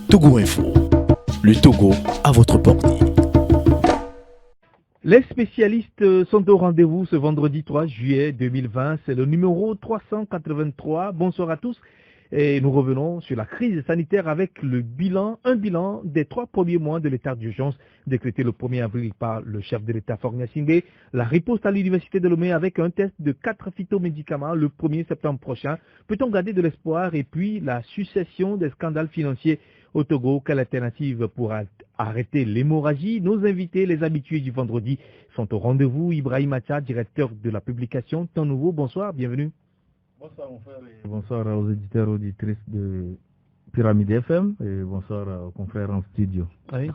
Togo Info, le Togo à votre portée. Les spécialistes sont au rendez-vous ce vendredi 3 juillet 2020. C'est le numéro 383. Bonsoir à tous. Et nous revenons sur la crise sanitaire avec un bilan des 3 premiers mois de l'état d'urgence décrété le 1er avril par le chef de l'État Faure Gnassingbé, la riposte à l'université de Lomé avec un test de 4 phytomédicaments le 1er septembre prochain. Peut-on garder de l'espoir? Et puis la succession des scandales financiers au Togo, quelle alternative pour arrêter l'hémorragie? Nos invités, les habitués du vendredi, sont au rendez-vous. Ibrahim Acha, directeur de la publication Temps Nouveau. Bonsoir, bienvenue. Bonsoir mon frère et bonsoir aux éditeurs et auditrices de Pyramide FM et bonsoir aux confrères en studio. Oui,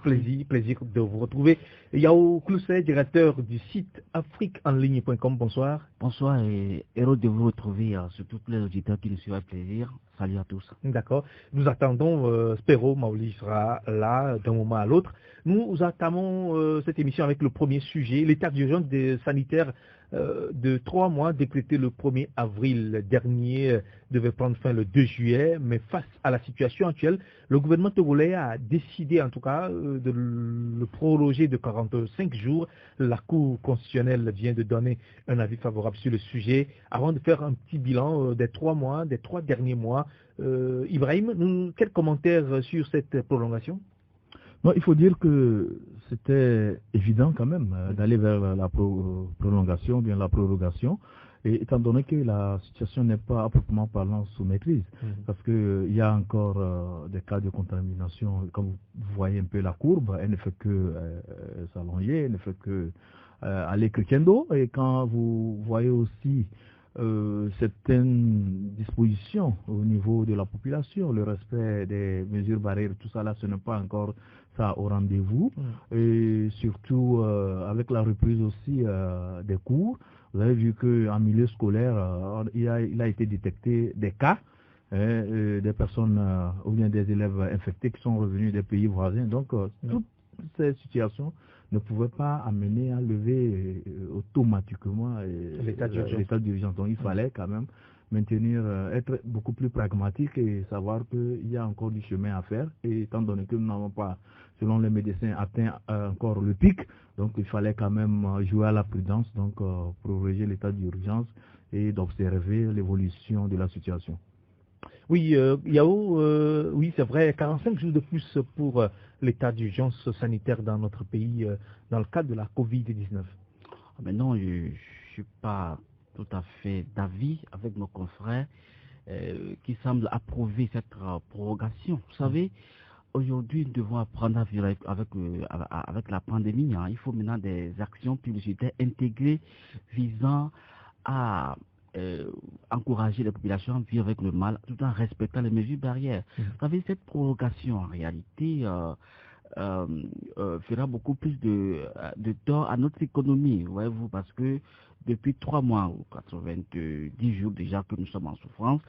plaisir de vous retrouver. Yao Clousset, directeur du site afriqueenligne.com, bonsoir. Bonsoir et heureux de vous retrouver, surtout tous les auditeurs qui nous suivent avec plaisir. Salut à tous. D'accord. Nous attendons, Spero Maoli sera là d'un moment à l'autre. Nous entamons cette émission avec le premier sujet, l'état d'urgence sanitaire de 3 mois décrété le 1er avril dernier devait prendre fin le 2 juillet, mais face à la situation actuelle, le gouvernement togolais a décidé en tout cas de le prolonger de 45 jours. La Cour constitutionnelle vient de donner un avis favorable sur le sujet. Avant de faire un petit bilan des 3 derniers mois, Ibrahim, quel commentaire sur cette prolongation? Non, il faut dire que c'était évident quand même d'aller vers la prolongation, bien la prorogation, et étant donné que la situation n'est pas à proprement parlant sous maîtrise, parce qu'il y a encore des cas de contamination, comme vous voyez un peu la courbe, elle ne fait que s'allonger, elle ne fait que aller crescendo, et quand vous voyez aussi certaines dispositions au niveau de la population, le respect des mesures barrières, tout ça là, ce n'est pas encore ça au rendez-vous. Et surtout avec la reprise aussi des cours, vous avez vu qu'en milieu scolaire, il a été détecté des cas, des personnes ou bien des élèves infectés qui sont revenus des pays voisins. Donc toutes ces situations ne pouvaient pas amener à lever automatiquement l'état d'urgence. Donc il fallait quand même maintenir, être beaucoup plus pragmatique et savoir qu'il y a encore du chemin à faire. Et étant donné que nous n'avons pas, selon les médecins, atteint encore le pic, donc il fallait quand même jouer à la prudence, donc proroger l'état d'urgence et d'observer l'évolution de la situation. Oui, Yao, oui, c'est vrai, 45 jours de plus pour l'état d'urgence sanitaire dans notre pays dans le cadre de la Covid-19. Mais non, je ne suis pas tout à fait d'avis avec nos confrères qui semblent approuver cette prorogation. Vous savez, aujourd'hui, nous devons apprendre à vivre avec la pandémie. Il faut maintenant des actions publicitaires intégrées visant à encourager les populations à vivre avec le mal tout en respectant les mesures barrières. Vous savez, cette prorogation, en réalité, fera beaucoup plus de tort à notre économie, voyez-vous, parce que depuis 3 mois ou 90 jours déjà que nous sommes en souffrance,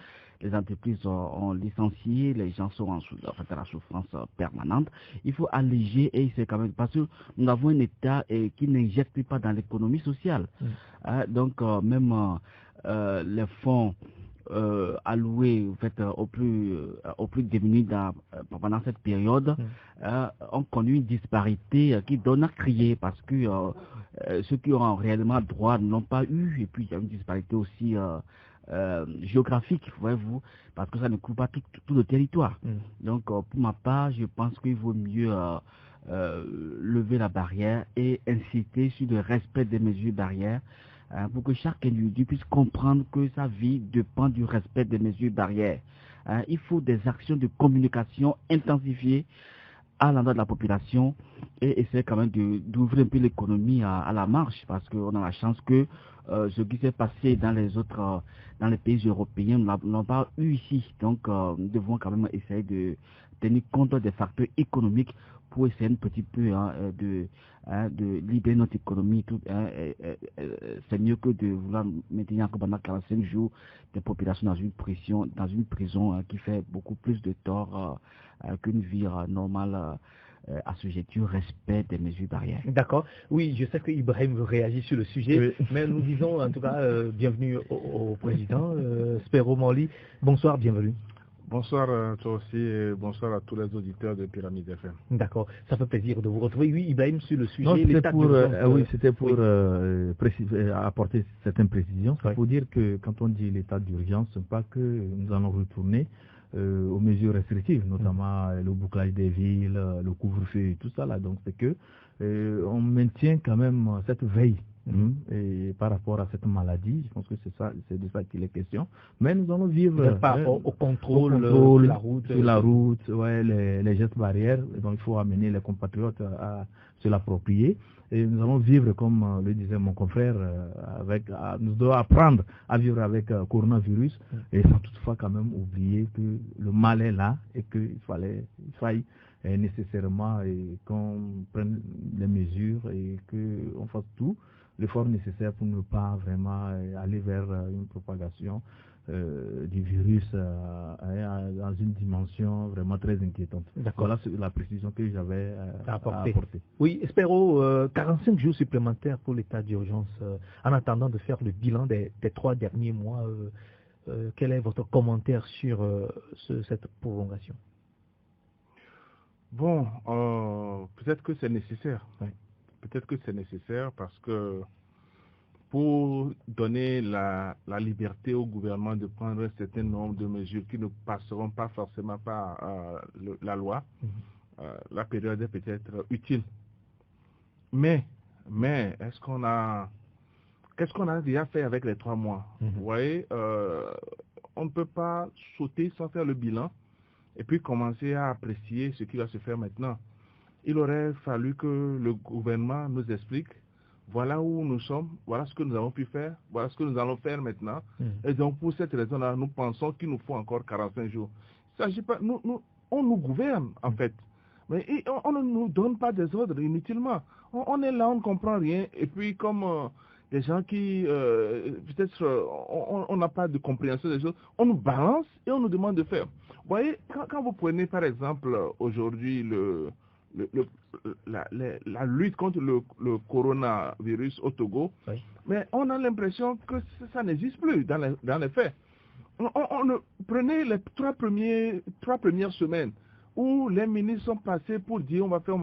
les entreprises ont licencié, les gens sont en fait, la souffrance permanente. Il faut alléger et c'est quand même parce que nous avons un État qui n'injecte pas dans l'économie sociale. Donc même les fonds alloués en fait, aux plus démunis pendant cette période ont connu une disparité qui donne à crier parce que ceux qui ont réellement droit ne l'ont pas eu, et puis il y a une disparité aussi géographique, voyez-vous, parce que ça ne couvre pas tout le territoire. Donc pour ma part, je pense qu'il vaut mieux lever la barrière et inciter sur le respect des mesures barrières pour que chaque individu puisse comprendre que sa vie dépend du respect des mesures barrières. Il faut des actions de communication intensifiées à l'endroit de la population et essayer quand même d'ouvrir un peu l'économie à la marche, parce qu'on a la chance que ce qui s'est passé dans les pays européens, nous n'avons pas eu ici. Donc nous devons quand même essayer de tenir compte des facteurs économiques pour essayer un petit peu de libérer notre économie. C'est mieux que de vouloir maintenir encore pendant 45 jours des populations dans une prison qui fait beaucoup plus de tort qu'une vie normale assujettie au respect des mesures barrières. D'accord. Oui, je sais que Ibrahim réagit sur le sujet, mais nous disons en tout cas bienvenue au président Spero Maoli. Bonsoir, bienvenue. Bonsoir à toi aussi et bonsoir à tous les auditeurs de Pyramide FM. D'accord, ça fait plaisir de vous retrouver. Oui, Ibrahim, sur le sujet, Non, c'était l'état pour, d'urgence. oui, c'était pour oui. apporter certaines précisions. C'est Oui. pour dire que quand on dit l'état d'urgence, ce n'est pas que nous allons retourner aux mesures restrictives, notamment le bouclage des villes, le couvre-feu et tout ça là. Donc c'est que on maintient quand même cette veille. Et par rapport à cette maladie, je pense que c'est de ça qu'il est question. Mais nous allons vivre par rapport au contrôle sur la route, ouais, les gestes barrières. Donc il faut amener les compatriotes à se l'approprier. Et nous allons vivre, comme le disait mon confrère, nous devons apprendre à vivre avec coronavirus, et sans toutefois quand même oublier que le mal est là et qu'il faille nécessairement qu'on prenne les mesures et qu'on fasse tout l'effort nécessaire pour ne pas vraiment aller vers une propagation du virus dans une dimension vraiment très inquiétante. Voilà la précision que j'avais à apporter. Oui, espérons 45 jours supplémentaires pour l'état d'urgence en attendant de faire le bilan des 3 derniers mois. Quel est votre commentaire sur cette prolongation? Bon, peut-être que c'est nécessaire. Oui. Peut-être que c'est nécessaire parce que pour donner la liberté au gouvernement de prendre un certain nombre de mesures qui ne passeront pas forcément par la loi, la période est peut-être utile. Mais qu'est-ce qu'on a déjà fait avec les 3 mois? Vous voyez, on ne peut pas sauter sans faire le bilan et puis commencer à apprécier ce qui va se faire maintenant. Il aurait fallu que le gouvernement nous explique, voilà où nous sommes, voilà ce que nous avons pu faire, voilà ce que nous allons faire maintenant. Et donc pour cette raison-là, nous pensons qu'il nous faut encore 45 jours. Il s'agit pas, on nous gouverne en fait, mais on ne nous donne pas des ordres inutilement. On est là, on ne comprend rien, et puis comme des gens qui, peut-être, on n'a pas de compréhension des choses, on nous balance et on nous demande de faire. Vous voyez, quand vous prenez par exemple aujourd'hui la lutte contre le coronavirus au Togo, oui. Mais on a l'impression que ça n'existe plus dans les faits. Prenez les 3 premières semaines où les ministres sont passés pour dire on va faire,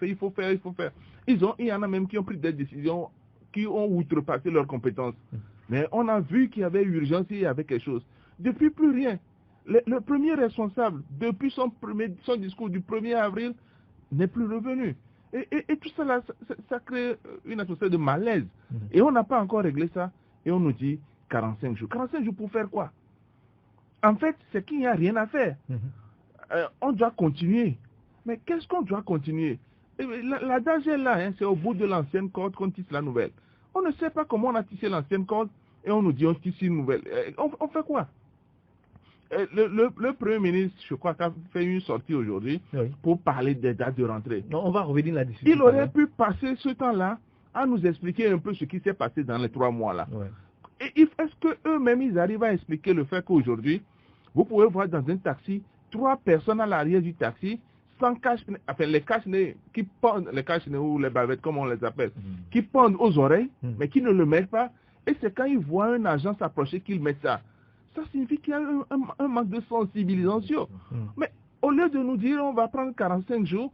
il faut faire. Il y en a même qui ont pris des décisions qui ont outrepassé leurs compétences. Mais on a vu qu'il y avait urgence, il y avait quelque chose. Depuis, plus rien. Le premier responsable, depuis son discours du 1er avril, n'est plus revenu. Et tout ça, là, ça crée une atmosphère de malaise. Et on n'a pas encore réglé ça. Et on nous dit 45 jours. 45 jours pour faire quoi? En fait, c'est qu'il n'y a rien à faire. On doit continuer. Mais qu'est-ce qu'on doit continuer? L'adage est là, hein, c'est au bout de l'ancienne corde qu'on tisse la nouvelle. On ne sait pas comment on a tissé l'ancienne corde et on nous dit on tisse une nouvelle. On fait quoi? Le Premier ministre, je crois, a fait une sortie aujourd'hui pour parler des dates de rentrée. Non, on va revenir là-dessus. Il aurait pu passer ce temps-là à nous expliquer un peu ce qui s'est passé dans les 3 mois-là. Et est-ce qu'eux-mêmes, ils arrivent à expliquer le fait qu'aujourd'hui, vous pouvez voir dans un taxi, 3 personnes à l'arrière du taxi, sans cache-nez, enfin les cache-nez qui pendent, les cache-nez ou les bavettes, comme on les appelle, qui pendent aux oreilles, mais qui ne le mettent pas. Et c'est quand ils voient un agent s'approcher qu'ils mettent ça. Ça signifie qu'il y a un manque de sensibilisation. Mais au lieu de nous dire on va prendre 45 jours,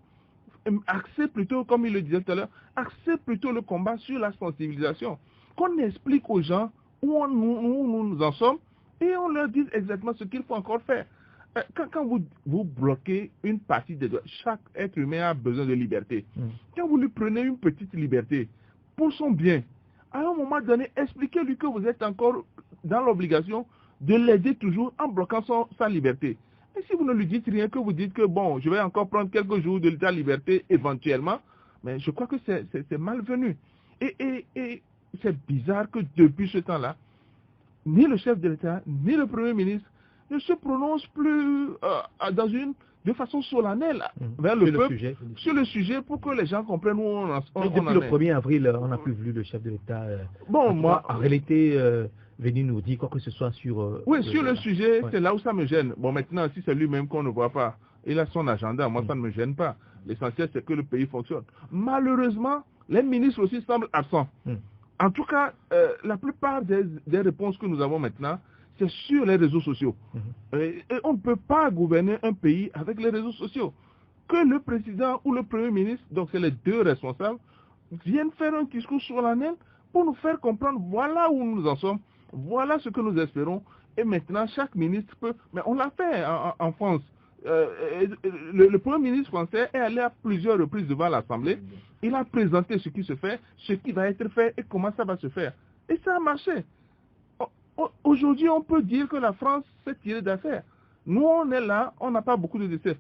axer plutôt, comme il le disait tout à l'heure, axer plutôt le combat sur la sensibilisation. Qu'on explique aux gens où nous en sommes et on leur dit exactement ce qu'il faut encore faire. Quand vous bloquez une partie des droits, chaque être humain a besoin de liberté. Quand vous lui prenez une petite liberté pour son bien, à un moment donné, expliquez-lui que vous êtes encore dans l'obligation de l'aider toujours en bloquant sa liberté. Et si vous ne lui dites rien, que vous dites que bon, je vais encore prendre quelques jours de l'état de liberté éventuellement, mais je crois que c'est malvenu. Et c'est bizarre que depuis ce temps-là, ni le chef de l'État, ni le Premier ministre ne se prononcent plus de façon solennelle vers le peuple sur le sujet pour que les gens comprennent où on en est. Depuis le 1er avril, on n'a plus vu le chef de l'État en réalité venir nous dire quoi que ce soit sur... oui, sur le sujet, c'est là où ça me gêne. Bon, maintenant, si c'est lui-même qu'on ne voit pas, il a son agenda, moi ça ne me gêne pas. L'essentiel, c'est que le pays fonctionne. Malheureusement, les ministres aussi semblent absents. En tout cas, la plupart des réponses que nous avons maintenant, c'est sur les réseaux sociaux. Et on ne peut pas gouverner un pays avec les réseaux sociaux. Que le président ou le premier ministre, donc c'est les deux responsables, viennent faire un discours solennel pour nous faire comprendre voilà où nous en sommes, voilà ce que nous espérons. Et maintenant, chaque ministre peut... Mais on l'a fait en France. Le premier ministre français est allé à plusieurs reprises devant l'Assemblée. Il a présenté ce qui se fait, ce qui va être fait et comment ça va se faire. Et ça a marché. Aujourd'hui, on peut dire que la France s'est tirée d'affaire. Nous, on est là, on n'a pas beaucoup de décès.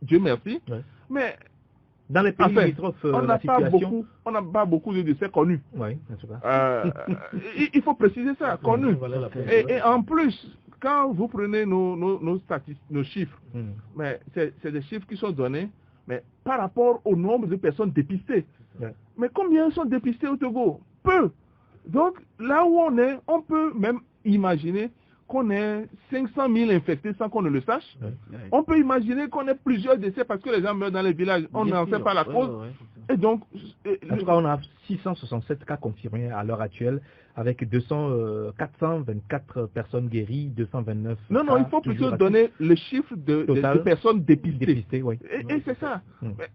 Dieu merci. Ouais. Mais dans les pays limitrophes, on n'a pas beaucoup de décès connus. Oui, en tout cas. Il faut préciser ça, connus. Et en plus, quand vous prenez nos statistiques, nos chiffres, mais c'est des chiffres qui sont donnés, mais par rapport au nombre de personnes dépistées. Ouais. Mais combien sont dépistées au Togo? Peu. Donc, là où on est, on peut même imaginer qu'on ait 500 000 infectés sans qu'on ne le sache. Ouais. On peut imaginer qu'on ait plusieurs décès parce que les gens meurent dans les villages. On n'en sait pas la cause. Et donc... En tout cas, on a 667 cas confirmés à l'heure actuelle avec 424 personnes guéries, 229 Non, il faut plutôt donner le chiffre de personnes dépistées. Oui. Et c'est ça. Mais,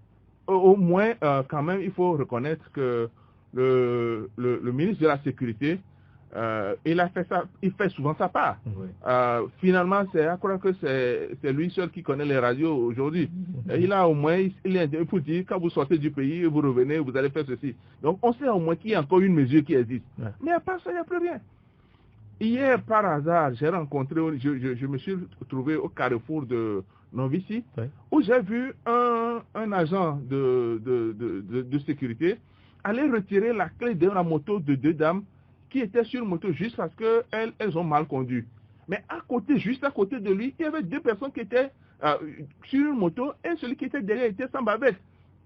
au moins, quand même, il faut reconnaître que le ministre de la Sécurité, il fait souvent sa part. Finalement, je crois que c'est lui seul qui connaît les radios aujourd'hui. Il a au moins, il est pour dire, quand vous sortez du pays, vous revenez, vous allez faire ceci. Donc, on sait au moins qu'il y a encore une mesure qui existe. Mais à part ça, il n'y a plus rien. Hier, par hasard, j'ai rencontré, je me suis trouvé au carrefour de Novici, où j'ai vu un agent de sécurité aller retirer la clé de la moto de deux dames qui étaient sur une moto juste parce qu'elles ont mal conduit. Mais juste à côté de lui, il y avait deux personnes qui étaient sur une moto et celui qui était derrière était sans bavette.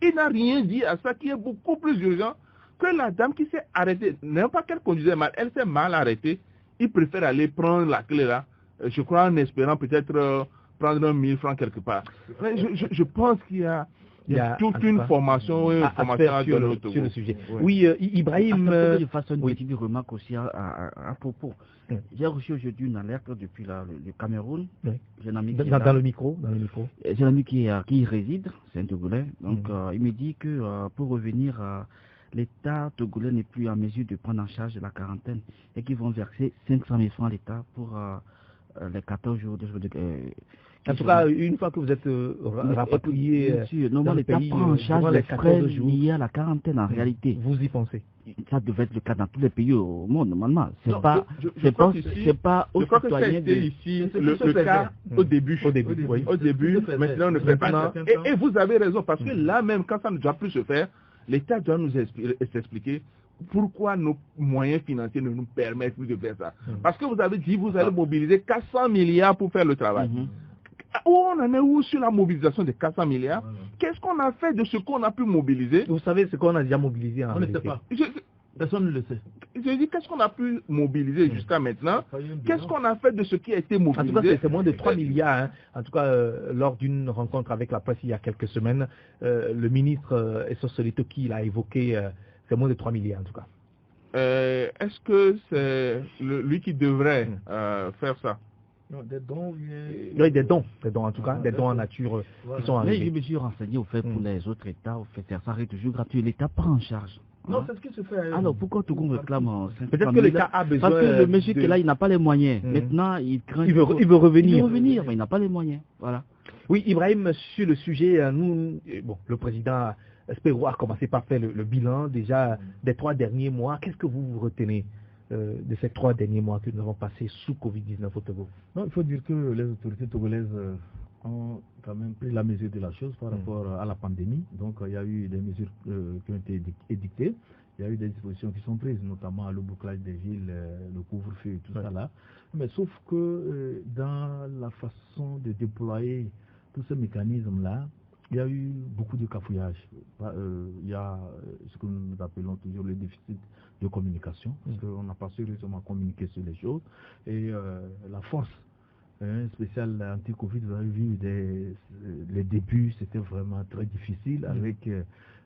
Il n'a rien dit à ça qui est beaucoup plus urgent que la dame qui s'est arrêtée. Non pas qu'elle conduisait mal, elle s'est mal arrêtée. Il préfère aller prendre la clé là, je crois en espérant peut-être prendre 1000 francs quelque part. Mais je pense qu'il y a toute une formation sur le sujet. Oui, Ibrahim... Je fasse une petite remarque aussi à propos. J'ai reçu aujourd'hui une alerte depuis le Cameroun. J'ai un ami dans le micro. J'ai un ami qui y réside, c'est un Togolais. Donc il me dit que pour revenir, l'État togolais n'est plus en mesure de prendre en charge la quarantaine et qu'ils vont verser 500 000 francs à l'État pour les 14 jours de en tout cas, une fois que vous êtes rapatrié, normalement l'État prend en charge les frais liés à la quarantaine en réalité. Vous y pensez? Ça devait être le cas dans tous les pays au monde normalement. Je crois que ça a été ici le cas au début. Maintenant on ne fait pas. Et vous avez raison parce que là même quand ça ne doit plus se faire, l'État doit nous expliquer pourquoi nos moyens financiers ne nous permettent plus de faire ça. Parce que vous avez dit vous allez mobiliser 400 milliards pour faire le travail. Où on en est où sur la mobilisation de 400 milliards? Qu'est-ce qu'on a fait de ce qu'on a pu mobiliser? Vous savez ce qu'on a déjà mobilisé en réalité? On ne sait pas. Personne ne le sait. Je dis, qu'est-ce qu'on a pu mobiliser jusqu'à maintenant? Qu'est-ce qu'on a fait de ce qui a été mobilisé? En tout cas, c'est moins de 3 milliards. En tout cas, lors d'une rencontre avec la presse il y a quelques semaines, le ministre Essosolito qui l'a évoqué, c'est moins de 3 milliards en tout cas. Est-ce que c'est lui qui devrait faire ça? Non, des dons. Oui, des dons en tout cas, des dons en nature qui sont arrivés. Mais je me suis renseigné au fait pour les autres États, au fait, ça arrive toujours gratuit. L'État prend en charge. Non, c'est ce qui se fait. Alors pourquoi tout le monde réclame? Peut-être que l'État a besoin. Parce que le monsieur qui est là, il n'a pas les moyens. Maintenant, il craint. Il veut revenir. Il veut revenir, mais il n'a pas les moyens. Voilà. Oui, Ibrahim, sur le sujet, le président Espero a commencé par faire le bilan déjà des 3 derniers mois. Qu'est-ce que vous retenez de ces 3 derniers mois que nous avons passés sous Covid-19 au Togo? Non, il faut dire que les autorités togolaises ont quand même pris la mesure de la chose par rapport à la pandémie. Donc il y a eu des mesures qui ont été édictées. Il y a eu des dispositions qui sont prises, notamment le bouclage des villes, le couvre-feu et tout ça là. Mais sauf que dans la façon de déployer tous ces mécanismes-là, il y a eu beaucoup de cafouillage. Il y a ce que nous appelons toujours le déficit de communication, parce qu'on n'a pas sérieusement communiqué sur les choses. Et la force spéciale anti-Covid, vous avez vu des les débuts, c'était vraiment très difficile avec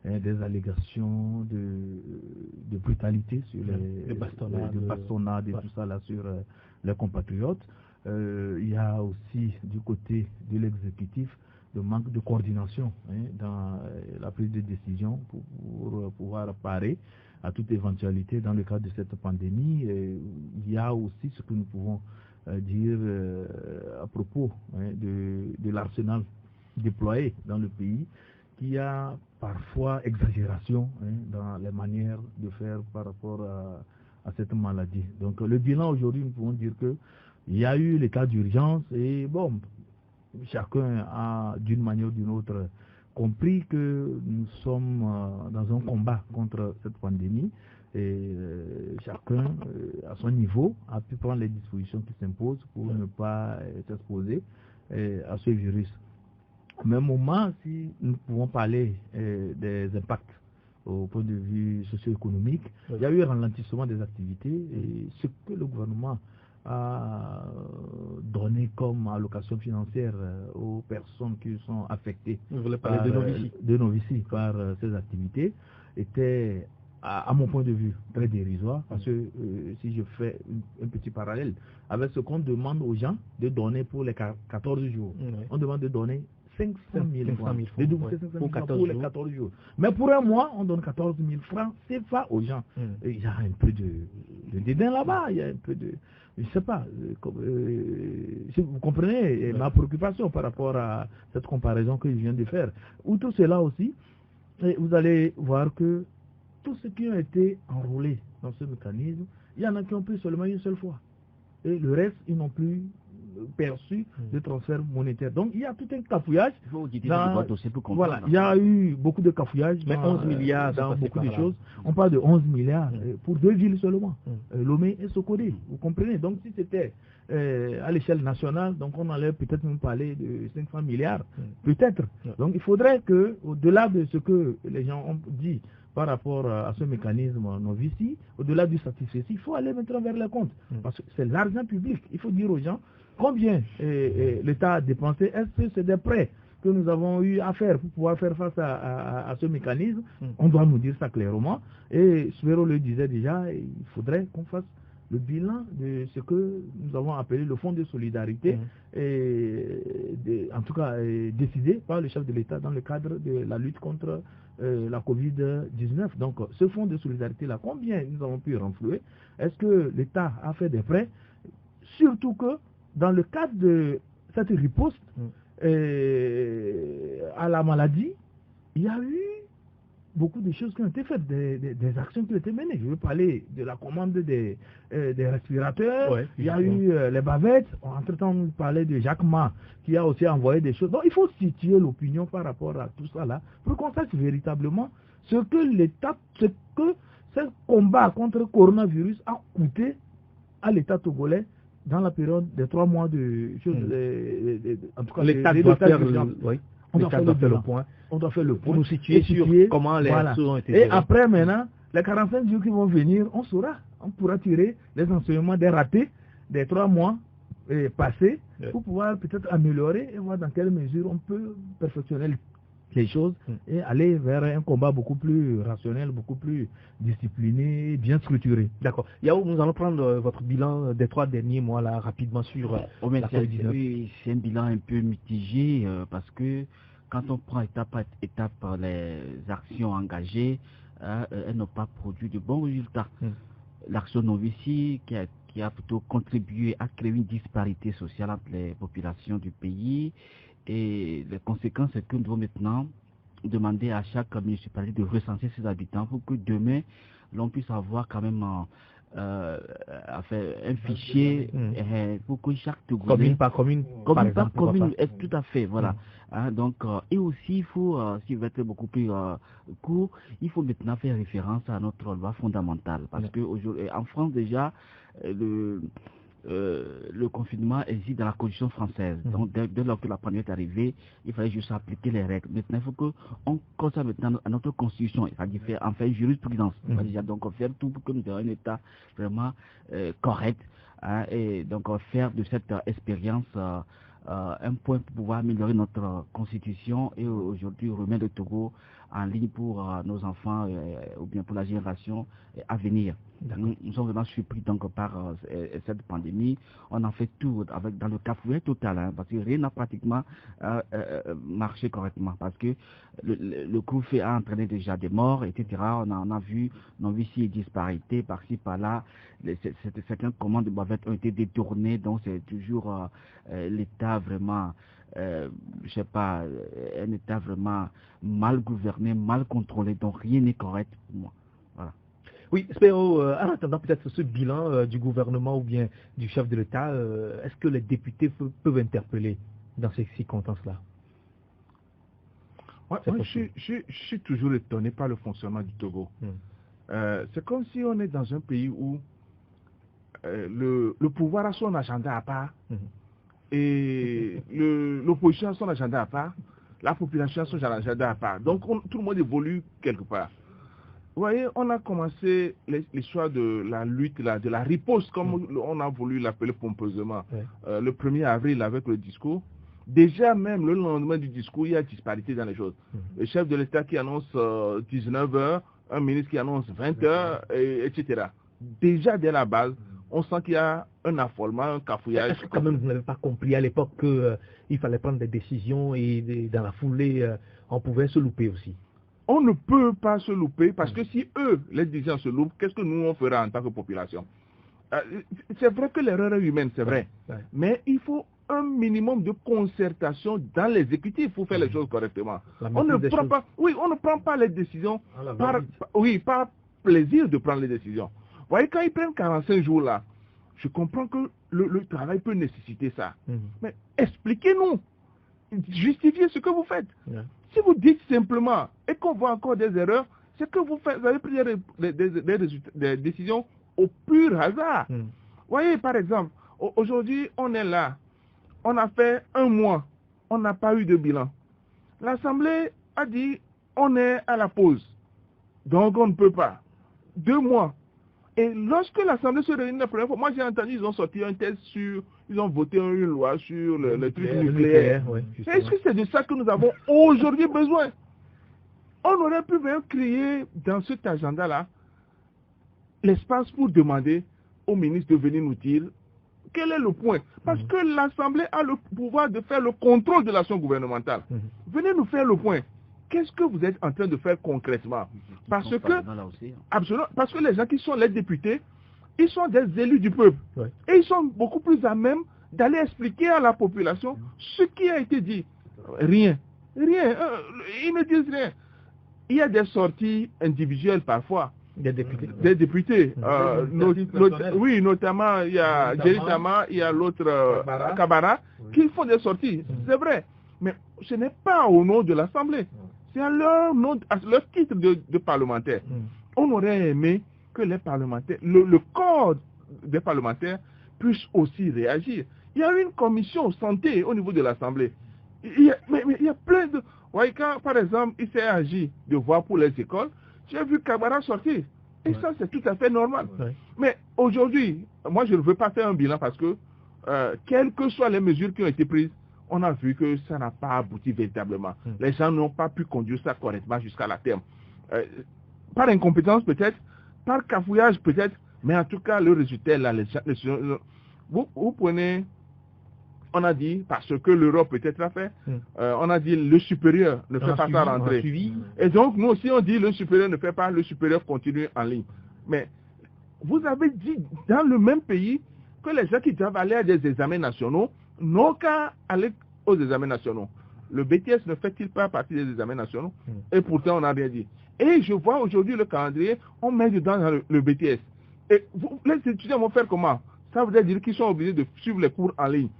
des allégations de brutalité sur de bastonnade et tout ça là sur les compatriotes. Il y a aussi du côté de l'exécutif le manque de coordination dans la prise de décision pour pouvoir parer à toute éventualité dans le cadre de cette pandémie. Il y a aussi ce que nous pouvons dire à propos de l'arsenal déployé dans le pays, qui a parfois exagération dans les manières de faire par rapport à cette maladie. Donc le bilan aujourd'hui, nous pouvons dire que il y a eu les cas d'urgence et bon, chacun a d'une manière ou d'une autre compris que nous sommes dans un combat contre cette pandémie et chacun à son niveau a pu prendre les dispositions qui s'imposent pour ne pas s'exposer à ce virus. Au même moment, si nous pouvons parler des impacts au point de vue socio-économique, il y a eu un ralentissement des activités et ce que le gouvernement a donné comme allocation financière aux personnes qui sont affectées par, de novicie par ces activités était, à mon point de vue, très dérisoire, parce que si je fais un petit parallèle avec ce qu'on demande aux gens de donner pour les 14 jours, on demande de donner 500 000 francs, pour les 14 jours. Mais pour un mois, on donne 14 000 francs, c'est pas aux gens. Il y a un peu de dédain là-bas, il y a un peu de... Je ne sais pas, si vous comprenez ma préoccupation par rapport à cette comparaison que je viens de faire. Outre cela aussi, vous allez voir que tous ceux qui ont été enrôlés dans ce mécanisme, il y en a qui ont pris seulement une seule fois. Et le reste, ils n'ont plus perçu de transfert monétaire. Donc il y a tout un cafouillage. Voilà, il y a eu beaucoup de cafouillage. Mais 11 milliards dans beaucoup de choses. On parle de 11 milliards pour 2 villes seulement, Lomé et Sokodé. Vous comprenez? Donc si c'était à l'échelle nationale, donc on allait peut-être même parler de 500 milliards, peut-être. Donc il faudrait que, au-delà de ce que les gens ont dit par rapport à ce mécanisme Novici, au-delà du satisfait, il faut aller maintenant vers les comptes. Parce que c'est l'argent public. Il faut dire aux gens combien l'État a dépensé. Est-ce que c'est des prêts que nous avons eu à faire pour pouvoir faire face à ce mécanisme? On doit nous dire ça clairement. Et Suero le disait déjà, il faudrait qu'on fasse le bilan de ce que nous avons appelé le fonds de solidarité, en tout cas décidé par le chef de l'État dans le cadre de la lutte contre la Covid-19. Donc ce fonds de solidarité-là, combien nous avons pu renflouer? Est-ce que l'État a fait des prêts? Surtout que dans le cadre de cette riposte à la maladie, il y a eu beaucoup de choses qui ont été faites, des actions qui ont été menées. Je veux parler de la commande des respirateurs, il y a eu les bavettes, entre-temps on parlait de Jacques Ma qui a aussi envoyé des choses. Donc il faut situer l'opinion par rapport à tout ça là, pour qu'on sache véritablement ce que l'État, ce que ce combat contre le coronavirus a coûté à l'État togolais dans la période des 3 mois de choses. En tout cas, l'État doit faire le point. On doit faire le point. Pour nous situer sur comment les choses ont été gérées. Et après, maintenant, les 45 jours qui vont venir, on saura. On pourra tirer les enseignements des ratés des 3 mois passés pour pouvoir peut-être améliorer et voir dans quelle mesure on peut perfectionner les choses et aller vers un combat beaucoup plus rationnel, beaucoup plus discipliné, bien structuré. D'accord. Yao, nous allons prendre votre bilan des 3 derniers mois là rapidement sur la COVID-19. Oui, c'est un bilan un peu mitigé parce que quand on prend étape par étape les actions engagées, elles n'ont pas produit de bons résultats. L'action Novici qui a plutôt contribué à créer une disparité sociale entre les populations du pays. Et les conséquences, c'est que nous devons maintenant demander à chaque municipalité de recenser ses habitants pour que demain, l'on puisse avoir quand même un fichier pour que chaque Togolais... Commune par commune, tout à fait, voilà. Donc, et aussi, il faut, s'il veut être beaucoup plus court, il faut maintenant faire référence à notre loi fondamentale. Parce que aujourd'hui, en France déjà, le confinement existe dans la Constitution française. Donc, dès lors que la pandémie est arrivée, il fallait juste appliquer les règles. Maintenant, il faut qu'on conserve maintenant à notre Constitution, c'est-à-dire faire en fait jurisprudence. Déjà, donc, faire tout pour que nous ayons un État vraiment correct. Et donc, faire de cette expérience un point pour pouvoir améliorer notre constitution et aujourd'hui remettre le Togo en ligne pour nos enfants ou bien pour la génération à venir. Nous sommes vraiment surpris donc par cette pandémie. On en fait tout dans le cafouillet total, parce que rien n'a pratiquement marché correctement, parce que le couvre-feu a entraîné déjà des morts, etc. On a vu non-vici et disparités par-ci par-là. Certaines commandes doivent ont été détournées, donc c'est toujours l'État vraiment, je sais pas, un État vraiment mal gouverné, mal contrôlé, donc rien n'est correct pour moi. Voilà. Oui, Spéro, en attendant peut-être ce bilan du gouvernement ou bien du chef de l'État, est-ce que les députés peuvent interpeller dans ces circonstances-là? Ouais, moi, je suis toujours étonné par le fonctionnement du Togo. C'est comme si on est dans un pays où le pouvoir a son agenda à part et l'opposition a son agenda à part, la population a son agenda à part. Donc tout le monde évolue quelque part. Vous voyez, on a commencé l'histoire de la lutte, de la riposte, comme on a voulu l'appeler pompeusement, le 1er avril avec le discours. Déjà même le lendemain du discours, il y a disparité dans les choses. Le chef de l'État qui annonce 19h, un ministre qui annonce 20h, etc. Déjà dès la base, on sent qu'il y a un affolement, un cafouillage. Est-ce que quand même vous n'avez pas compris à l'époque qu'il fallait prendre des décisions et dans la foulée, on pouvait se louper aussi? On ne peut pas se louper parce que si eux, les dirigeants se loupent, qu'est-ce que nous on fera en tant que population? C'est vrai que l'erreur est humaine, c'est vrai. Mais il faut un minimum de concertation dans l'exécutif pour faire les choses correctement. On ne prend pas les décisions par plaisir de prendre les décisions. Vous voyez, quand ils prennent 45 jours là, je comprends que le travail peut nécessiter ça. Mais expliquez-nous, justifiez ce que vous faites. Si vous dites simplement et qu'on voit encore des erreurs, c'est que vous avez pris des décisions au pur hasard. Vous voyez, par exemple, aujourd'hui, on est là. On a fait un mois. On n'a pas eu de bilan. L'Assemblée a dit, on est à la pause. Donc, on ne peut pas. 2 mois. Et lorsque l'Assemblée se réunit la première fois, moi j'ai entendu, ils ont sorti un test ils ont voté une loi sur le truc nucléaire. Est-ce que c'est de ça que nous avons aujourd'hui besoin? On aurait pu même créer dans cet agenda-là l'espace pour demander au ministre de venir nous dire quel est le point. Parce que l'Assemblée a le pouvoir de faire le contrôle de l'action gouvernementale. Venez nous faire le point. Qu'est-ce que vous êtes en train de faire concrètement? Parce que les gens qui sont les députés, ils sont des élus du peuple. Et ils sont beaucoup plus à même d'aller expliquer à la population ce qui a été dit. Rien. Ils ne disent rien. Il y a des sorties individuelles parfois. Des députés. Oui, notamment, il y a Jerry Tama, il y a l'autre Kabara, qui font des sorties. C'est vrai. Mais ce n'est pas au nom de l'Assemblée. C'est à leur nom, à leur titre de parlementaire. On aurait aimé que les parlementaires, le corps des parlementaires puisse aussi réagir. Il y a une commission santé au niveau de l'Assemblée. Mais il y a plein de... Vous voyez, quand, par exemple, il s'est agi de voir pour les écoles, j'ai vu Kabara sortir. Et ça, c'est tout à fait normal. Mais aujourd'hui, moi, je ne veux pas faire un bilan parce que, quelles que soient les mesures qui ont été prises, on a vu que ça n'a pas abouti véritablement. Les gens n'ont pas pu conduire ça correctement jusqu'à la terme. Par incompétence peut-être, par cafouillage peut-être, mais en tout cas, le résultat est là. Vous prenez, on a dit, parce que l'Europe peut-être l'a fait, on a dit le supérieur ne fait pas sa rentrée. Et donc, nous aussi, on dit le supérieur ne fait pas, le supérieur continue en ligne. Mais vous avez dit dans le même pays que les gens qui doivent aller à des examens nationaux n'ont qu'à aller aux examens nationaux. Le BTS ne fait-il pas partie des examens nationaux? Et pourtant, on n'a rien dit. Et je vois aujourd'hui le calendrier, on met dedans le BTS. Et les étudiants vont faire comment? Ça veut dire qu'ils sont obligés de suivre les cours en ligne.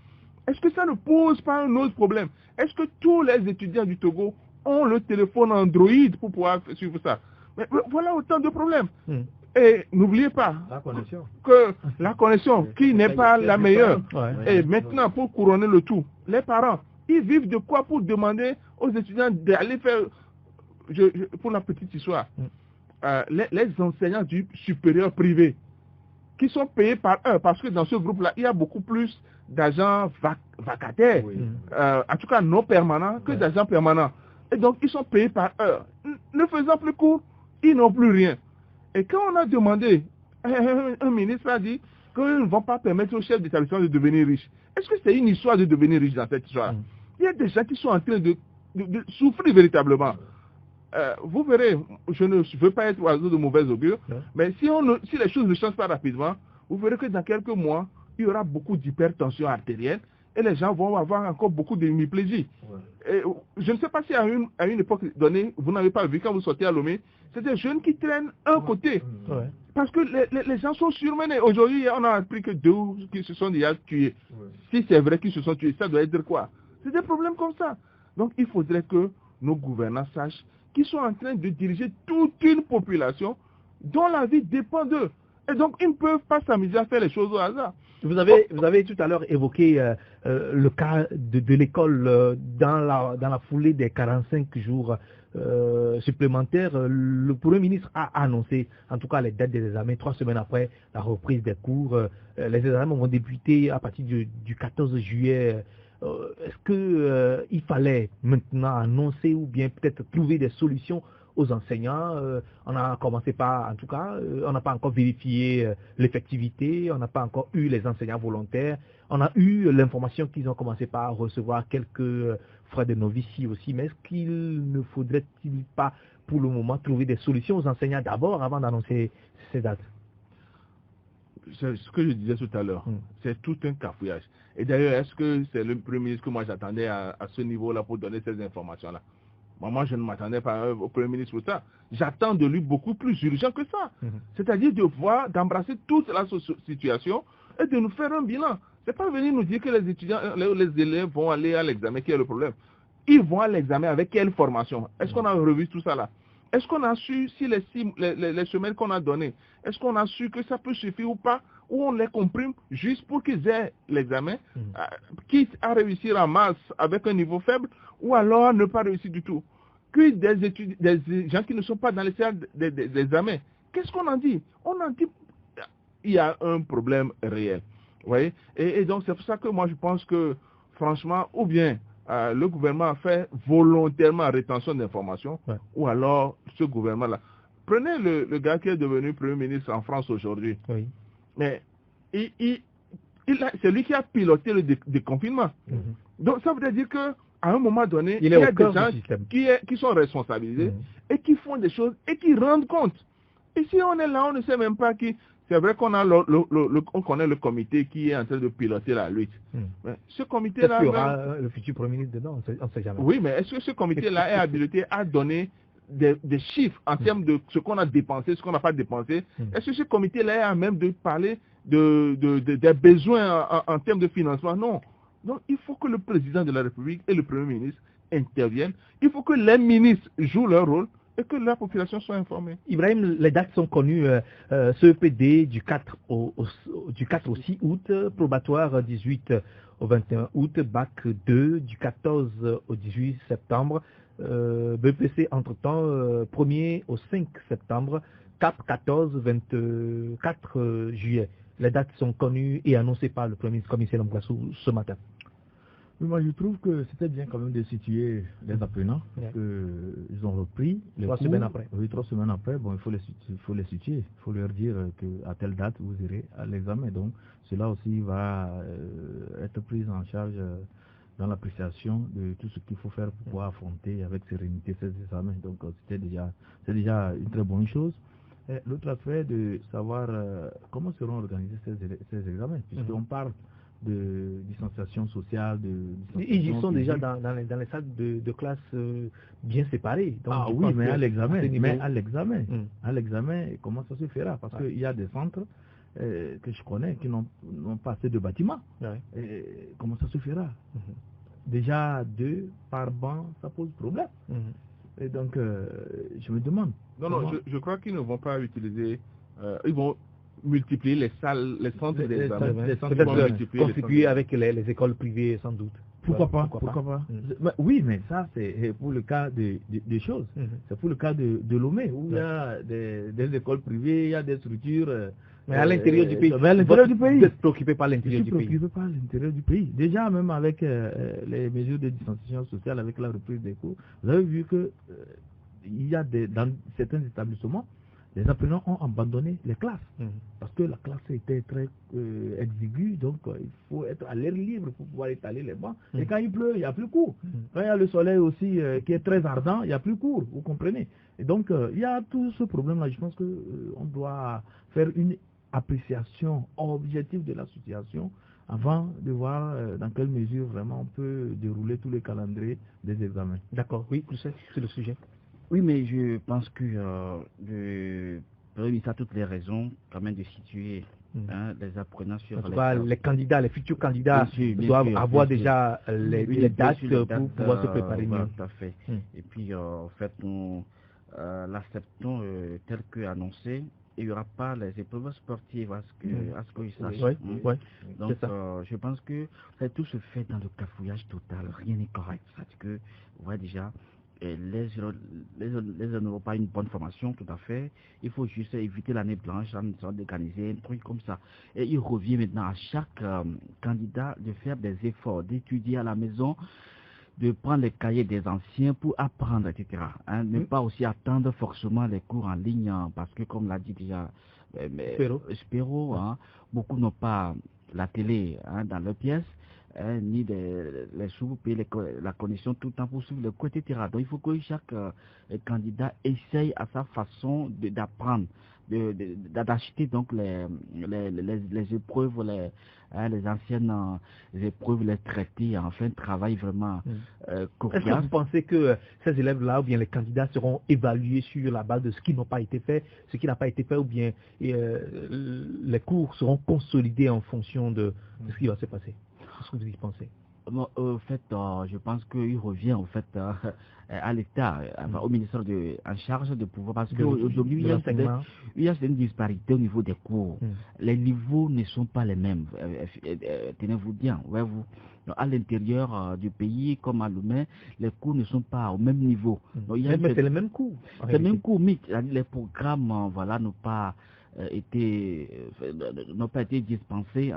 Est-ce que ça ne pose pas un autre problème? Est-ce que tous les étudiants du Togo ont le téléphone Android pour pouvoir suivre ça? Mais voilà autant de problèmes. Et n'oubliez pas que la connexion, qui n'est pas la meilleure, et maintenant pour couronner le tout, les parents, ils vivent de quoi pour demander aux étudiants d'aller faire, pour la petite histoire, les enseignants du supérieur privé, qui sont payés par eux, parce que dans ce groupe-là, il y a beaucoup plus d'agents vacataires, en tout cas non permanents, que d'agents permanents. Et donc, ils sont payés par heure. Ne faisant plus court, ils n'ont plus rien. Et quand on a demandé, un ministre a dit qu'ils ne vont pas permettre aux chefs d'établissement de devenir riches. Est-ce que c'est une histoire de devenir riche dans cette histoire? Il y a des gens qui sont en train de souffrir véritablement. Vous verrez, je ne veux pas être oiseau de mauvaise augure, mais si les choses ne changent pas rapidement, vous verrez que dans quelques mois, il y aura beaucoup d'hypertension artérielle et les gens vont avoir encore beaucoup d'hémiplégie. Je ne sais pas si à une époque donnée, vous n'avez pas vu quand vous sortez à Lomé, c'est des jeunes qui traînent un côté. Parce que les gens sont surmenés. Aujourd'hui, on a appris que 2 qui se sont déjà tués. Si c'est vrai qu'ils se sont tués, ça doit être quoi? C'est des problèmes comme ça. Donc, il faudrait que nos gouvernants sachent qu'ils sont en train de diriger toute une population dont la vie dépend d'eux. Et donc, ils ne peuvent pas s'amuser à faire les choses au hasard. Vous avez tout à l'heure évoqué le cas de l'école dans la foulée des 45 jours supplémentaires. Le Premier ministre a annoncé, en tout cas, les dates des examens 3 semaines après la reprise des cours. Les examens vont débuter à partir du 14 juillet. Est-ce qu'il fallait maintenant annoncer ou bien peut-être trouver des solutions aux enseignants? On a commencé par, en tout cas, on n'a pas encore vérifié l'effectivité, on n'a pas encore eu les enseignants volontaires, on a eu l'information qu'ils ont commencé par recevoir quelques frais de novicie aussi, mais est-ce qu'il ne faudrait-il pas pour le moment trouver des solutions aux enseignants d'abord avant d'annoncer ces dates? C'est ce que je disais tout à l'heure, c'est tout un cafouillage. Et d'ailleurs, est-ce que c'est le Premier ministre que moi j'attendais à ce niveau-là pour donner ces informations-là? Moi, je ne m'attendais pas au Premier ministre pour ça. J'attends de lui beaucoup plus urgent que ça. C'est-à-dire d'embrasser toute la situation et de nous faire un bilan. C'est pas venir nous dire que les étudiants, les élèves vont aller à l'examen, qui est le problème. Ils vont à l'examen avec quelle formation? Est-ce qu'on a revu tout ça là? Est-ce qu'on a su, si les semaines qu'on a données, est-ce qu'on a su que ça peut suffire ou pas? Ou on les comprime juste pour qu'ils aient l'examen, quitte à réussir en masse avec un niveau faible, ou alors ne pas réussir du tout. Que des gens qui ne sont pas dans les salles d'examen, qu'est-ce qu'on en dit? On en dit il y a un problème réel. Vous voyez? Et donc c'est pour ça que moi je pense que franchement, ou bien le gouvernement a fait volontairement rétention d'informations, ou alors ce gouvernement-là. Prenez le gars qui est devenu Premier ministre en France aujourd'hui. Mais c'est lui qui a piloté le déconfinement. Donc ça veut dire que à un moment donné, il y a des gens qui sont responsabilisés et qui font des choses et qui rendent compte. Et si on est là, on ne sait même pas qui. C'est vrai qu'on a on connaît le comité qui est en train de piloter la lutte. Mais ce comité-là... Est-ce qu'il y aura le futur Premier ministre dedans? On ne sait jamais. Oui, mais est-ce que ce comité-là est habilité à donner des chiffres en termes de ce qu'on a dépensé, ce qu'on n'a pas dépensé? Est-ce que ce comité-là est à même de parler des besoins en termes de financement? Non. Donc, il faut que le président de la République et le Premier ministre interviennent. Il faut que les ministres jouent leur rôle et que la population soit informée. Ibrahim, les dates sont connues. CEPD du 4 au 6 août, probatoire 18 au 21 août, bac 2 du 14 au 18 septembre, BPC entre-temps 1er au 5 septembre, CAP 14-24 juillet. Les dates sont connues et annoncées par le Premier ministre commissaire Lambrassou ce matin. Oui, moi je trouve que c'était bien quand même de situer les apprenants, qu'ils ont repris les 3 cours. semaines après. Oui, 3 semaines après, bon, il faut les situer, il faut leur dire qu'à telle date vous irez à l'examen. Donc cela aussi va être pris en charge dans l'appréciation de tout ce qu'il faut faire pour pouvoir affronter avec sérénité ces examens. Donc c'est déjà une très bonne chose. L'autre aspect de savoir comment seront organisés ces examens, puisqu'on parle de distanciation sociale, ils y sont déjà dans les salles de classe bien séparées. Donc, oui, mais à l'examen, à l'examen, comment ça se fera? Parce qu'il y a des centres que je connais qui n'ont pas assez de bâtiments. Et comment ça se fera? Déjà 2 par banc, ça pose problème. Et donc, je me demande. Non, je crois qu'ils ne vont pas utiliser. Ils vont multiplier les salles, les centres d'examen. Peut-être constituer avec les écoles privées sans doute. Pourquoi pas? Oui, mais ça c'est pour le cas des choses. C'est pour le cas de Lomé où il y a des écoles privées, il y a des structures Mais à l'intérieur du pays, vous êtes préoccupé par l'intérieur du pays. Je suis préoccupé par l'intérieur du pays. Déjà, même avec les mesures de distanciation sociale, avec la reprise des cours, vous avez vu que il y a dans certains établissements, les apprenants ont abandonné les classes. Parce que la classe était très exiguë, donc il faut être à l'air libre pour pouvoir étaler les bancs. Et quand il pleut, il n'y a plus cours. Quand il y a le soleil aussi qui est très ardent, il n'y a plus cours, vous comprenez. Et donc, il y a tout ce problème-là. Je pense qu'on doit faire une appréciation objective de la situation avant de voir dans quelle mesure vraiment on peut dérouler tous les calendriers des examens. D'accord, oui, c'est le sujet. Oui, mais je pense que le Premier ministre a toutes les raisons quand même de situer les apprenants sur les candidats, les futurs candidats doivent avoir déjà les dates pour pouvoir se préparer mieux. Tout à fait. Et puis, en fait, nous l'acceptons tel que annoncé. Il n'y aura pas les épreuves sportives à ce que je sache. Donc, je pense que tout se fait dans le cafouillage total. Rien n'est correct. C'est-à-dire que, vous voyez déjà, les jeunes n'ont pas une bonne formation, tout à fait. Il faut juste éviter l'année blanche en essayant d'organiser un truc comme ça. Et il revient maintenant à chaque candidat de faire des efforts, d'étudier à la maison, de prendre les cahiers des anciens pour apprendre, etc. Ne pas aussi attendre forcément les cours en ligne, parce que comme l'a dit déjà Spero, beaucoup n'ont pas la télé dans leur pièce, ni les sous pour payer la connexion tout le temps pour suivre le cours, etc. Donc il faut que chaque candidat essaye à sa façon d'apprendre, d'acheter donc les épreuves, les anciennes épreuves, les traités, enfin travail vraiment coriace. Est-ce que vous pensez que ces élèves-là, ou bien les candidats seront évalués sur la base de ce qui n'a pas été fait, ce qui n'a pas été fait, ou bien les cours seront consolidés en fonction de ce qui va se passer? Qu'est-ce que vous y pensez? En fait, je pense qu'il revient en fait à l'État, au ministère en charge de pouvoir, parce qu'aujourd'hui il y a une disparité au niveau des cours. Les niveaux ne sont pas les mêmes. Tenez-vous bien, voyez-vous. À l'intérieur du pays, comme à Lomé, les cours ne sont pas au même niveau. Mais c'est les mêmes cours. C'est les mêmes cours, mais les programmes n'ont pas été dispensés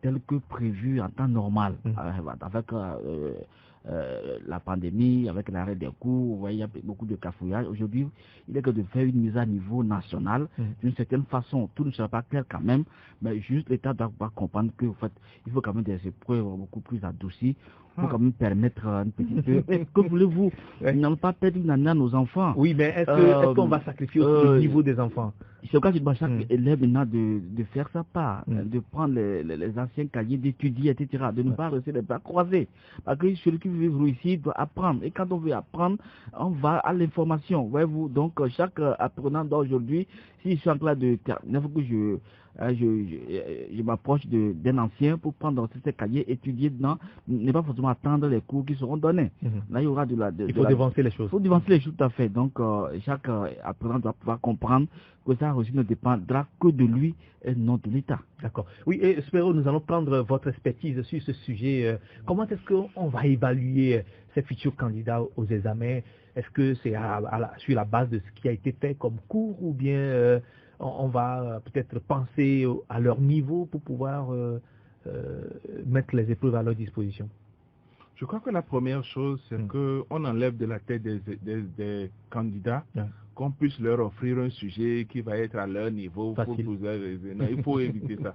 tels que prévus en temps normal, avec la pandémie, avec l'arrêt des cours. Vous voyez, il y a beaucoup de cafouillage. Aujourd'hui, il est que de faire une mise à niveau nationale. D'une certaine façon, tout ne sera pas clair quand même, mais juste l'État doit comprendre que, en fait, il faut quand même des épreuves beaucoup plus adoucies pour quand même permettre un petit peu. Mais que voulez-vous? Nous n'allons pas perdre une année à nos enfants. Oui, mais est-ce qu'on va sacrifier aussi le niveau des enfants? C'est pourquoi je dois chaque élève maintenant de faire sa part, de prendre les anciens cahiers, d'étudier, etc., de ne pas rester les bras croisés. Parce que celui qui veut vivre ici doit apprendre. Et quand on veut apprendre, on va à l'information. Voyez-vous, donc chaque apprenant d'aujourd'hui, si je suis en classe de terre, il faut que je m'approche d'un ancien pour prendre ces cahiers, étudier dedans, ne pas forcément attendre les cours qui seront donnés. Là, il y aura il faut devancer les choses. Il faut devancer les choses, tout à fait. Donc, chaque apprenant doit pouvoir comprendre que ça aussi ne dépendra que de lui et non de l'État. D'accord. Oui, et Spero, nous allons prendre votre expertise sur ce sujet. Comment est-ce qu'on va évaluer ces futurs candidats aux examens? Est-ce que c'est sur la base de ce qui a été fait comme cours, ou bien on va peut-être penser à leur niveau pour pouvoir mettre les épreuves à leur disposition? Je crois que la première chose, c'est qu'on enlève de la tête des candidats, qu'on puisse leur offrir un sujet qui va être à leur niveau. Non, il faut éviter ça.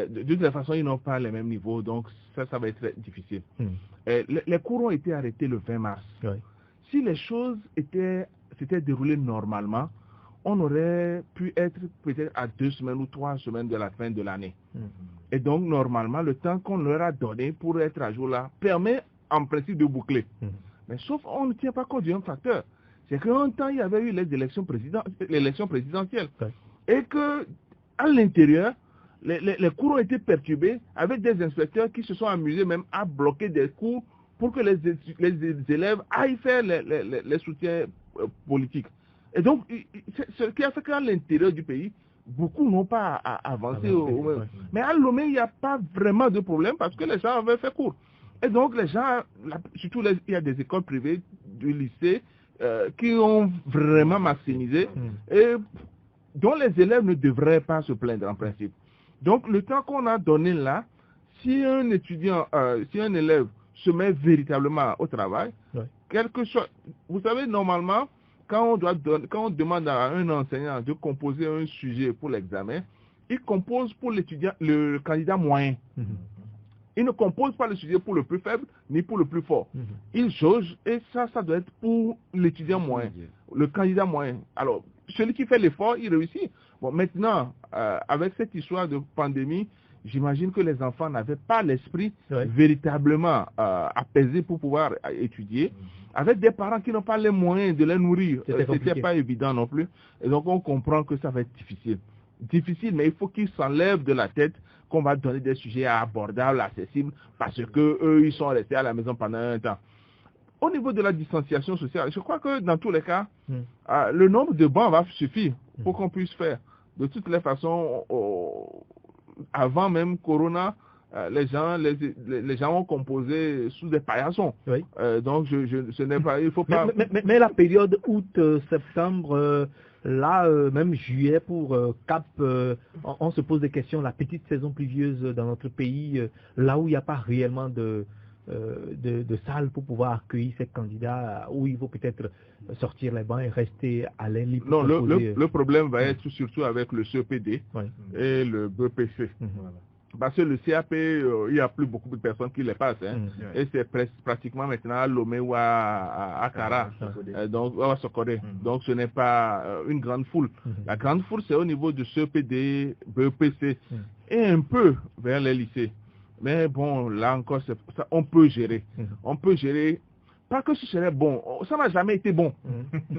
De toute façon, ils n'ont pas les mêmes niveaux, donc ça va être difficile. Les cours ont été arrêtés le 20 mars. Si les choses s'étaient déroulées normalement, on aurait pu être peut-être à 2 semaines ou 3 semaines de la fin de l'année. Et donc, normalement, le temps qu'on leur a donné pour être à jour là permet en principe de boucler. Mais sauf on ne tient pas compte d'un facteur. C'est qu'un temps, il y avait eu l'élection présidentielle. Et que à l'intérieur, les cours ont été perturbés avec des inspecteurs qui se sont amusés même à bloquer des cours pour que les élèves aillent faire les soutiens politiques. Et donc, ce qui a fait qu'à l'intérieur du pays, beaucoup n'ont pas avancé. Mais à Lomé, il n'y a pas vraiment de problème parce que les gens avaient fait cours. Et donc, les gens, surtout il y a des écoles privées, du lycée, qui ont vraiment maximisé. Et dont les élèves ne devraient pas se plaindre en principe. Donc, le temps qu'on a donné là, si un étudiant, si un élève se met véritablement au travail, quel que soit, vous savez, normalement, quand on demande à un enseignant de composer un sujet pour l'examen, il compose pour l'étudiant, le candidat moyen. Il ne compose pas le sujet pour le plus faible ni pour le plus fort. Il jauge et ça doit être pour l'étudiant moyen, le candidat moyen. Alors, celui qui fait l'effort, il réussit. Bon, maintenant, avec cette histoire de pandémie, j'imagine que les enfants n'avaient pas l'esprit véritablement apaisé pour pouvoir étudier. Avec des parents qui n'ont pas les moyens de les nourrir, c'était pas évident non plus. Et donc, on comprend que ça va être difficile. Difficile, mais il faut qu'ils s'enlèvent de la tête qu'on va donner des sujets abordables, accessibles, parce que eux, ils sont restés à la maison pendant un temps. Au niveau de la distanciation sociale, je crois que dans tous les cas, le nombre de bancs va suffire pour qu'on puisse faire. De toutes les façons, avant même Corona, les gens ont composé sous des paillassons. Donc, ce n'est pas, il faut pas. Mais la période août-septembre, là, même juillet pour Cap, on se pose des questions. La petite saison pluvieuse dans notre pays, là où il n'y a pas réellement de salles pour pouvoir accueillir ces candidats, où il faut peut-être sortir les bancs et rester à l'air libre. Non, le problème va être surtout avec le CEPD et le BPC. Parce que le CAP, il n'y a plus beaucoup de personnes qui les passent. Et c'est pratiquement maintenant à Lomé ou à Akara, donc à Sokoré. Donc ce n'est pas une grande foule. La grande foule, c'est au niveau du CEPD, BPC et un peu vers les lycées. Mais bon, là encore, ça, on peut gérer. On peut gérer. Pas que ce serait bon. Ça n'a jamais été bon.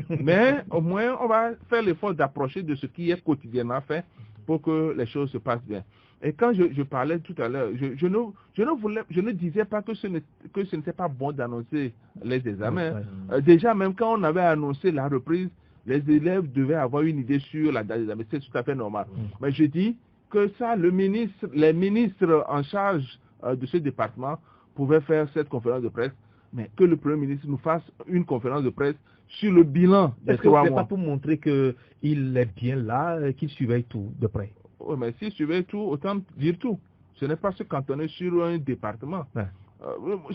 Mais au moins, on va faire l'effort d'approcher de ce qui est quotidiennement fait pour que les choses se passent bien. Et quand je parlais tout à l'heure, je ne disais pas que ce n'était pas bon d'annoncer les examens. Déjà, même quand on avait annoncé la reprise, les élèves devaient avoir une idée sur la date des examens. C'est tout à fait normal. Mais je dis que ça, les ministres en charge de ce département pouvaient faire cette conférence de presse, mais que le Premier ministre nous fasse une conférence de presse sur le bilan des 3 mois. Est-ce que ce n'est pas pour montrer qu'il est bien là, qu'il surveille tout de près? Oui, mais s'il surveille tout, autant dire tout. Ce n'est pas se cantonner sur un département.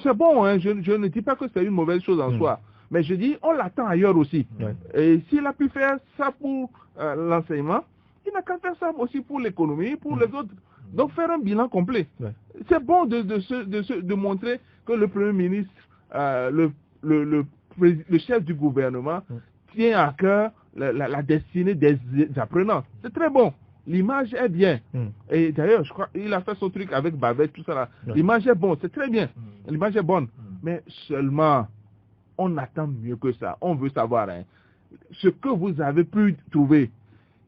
C'est bon, hein, je ne dis pas que c'est une mauvaise chose en soi, mais je dis, on l'attend ailleurs aussi. Et s'il a pu faire ça pour l'enseignement, il n'a qu'à faire ça aussi pour l'économie, pour les autres. Donc faire un bilan complet. C'est bon de montrer que le Premier ministre, le chef du gouvernement, tient à cœur la destinée des apprenants. C'est très bon. L'image est bien. Et d'ailleurs, je crois qu'il a fait son truc avec Babette, tout ça là. L'image est bonne, c'est très bien. L'image est bonne. Mais seulement, on attend mieux que ça. On veut savoir, ce que vous avez pu trouver.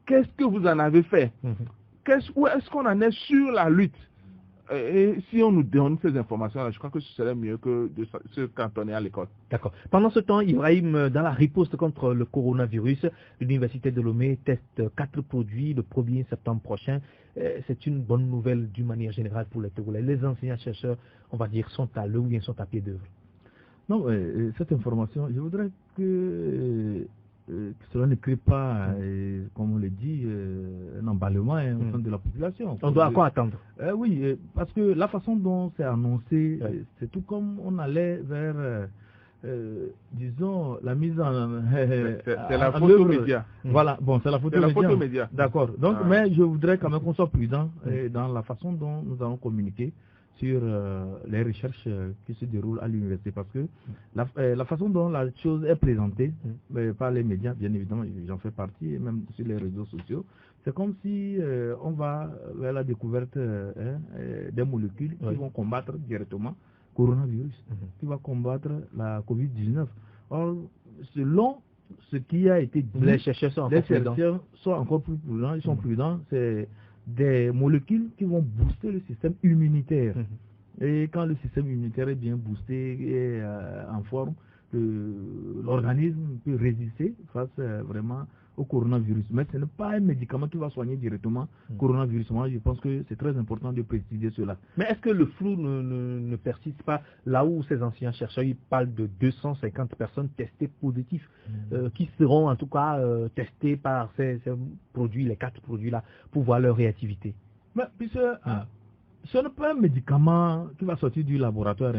Qu'est-ce que vous en avez fait? Où est-ce qu'on en est sur la lutte? Et si on nous donne ces informations-là, je crois que ce serait mieux que de se cantonner à l'école. D'accord. Pendant ce temps, Ibrahim, dans la riposte contre le coronavirus, l'Université de Lomé teste 4 produits le 1er septembre prochain. C'est une bonne nouvelle d'une manière générale pour les Togolais. Les enseignants-chercheurs, on va dire, sont à l'œuvre ou bien sont à pied d'œuvre. Non, cette information, je voudrais que cela ne crée pas, comme on le dit, un emballement au sein de la population. On doit encore attendre. Oui, parce que la façon dont c'est annoncé, c'est tout comme on allait vers, disons, la mise en... c'est la photo média. Voilà, bon, c'est la photo média. D'accord. Donc, mais je voudrais quand même qu'on soit prudent dans la façon dont nous allons communiquer sur les recherches qui se déroulent à l'université, parce que la façon dont la chose est présentée par les médias, bien évidemment, j'en fais partie, et même sur les réseaux sociaux, c'est comme si on va vers la découverte des molécules qui vont combattre directement le coronavirus, qui va combattre la COVID-19. Or, selon ce qui a été dit, les chercheurs sont encore plus prudents, ils sont prudents, c'est des molécules qui vont booster le système immunitaire. Et quand le système immunitaire est bien boosté et en forme, l'organisme peut résister face vraiment au coronavirus. Mais ce n'est pas un médicament qui va soigner directement le coronavirus. Moi, je pense que c'est très important de préciser cela. Mais est-ce que le flou ne persiste pas là où ces anciens chercheurs ils parlent de 250 personnes testées positives qui seront en tout cas testées par ces produits, les 4 produits-là, pour voir leur réactivité? Mais puisque ce n'est pas un médicament qui va sortir du laboratoire.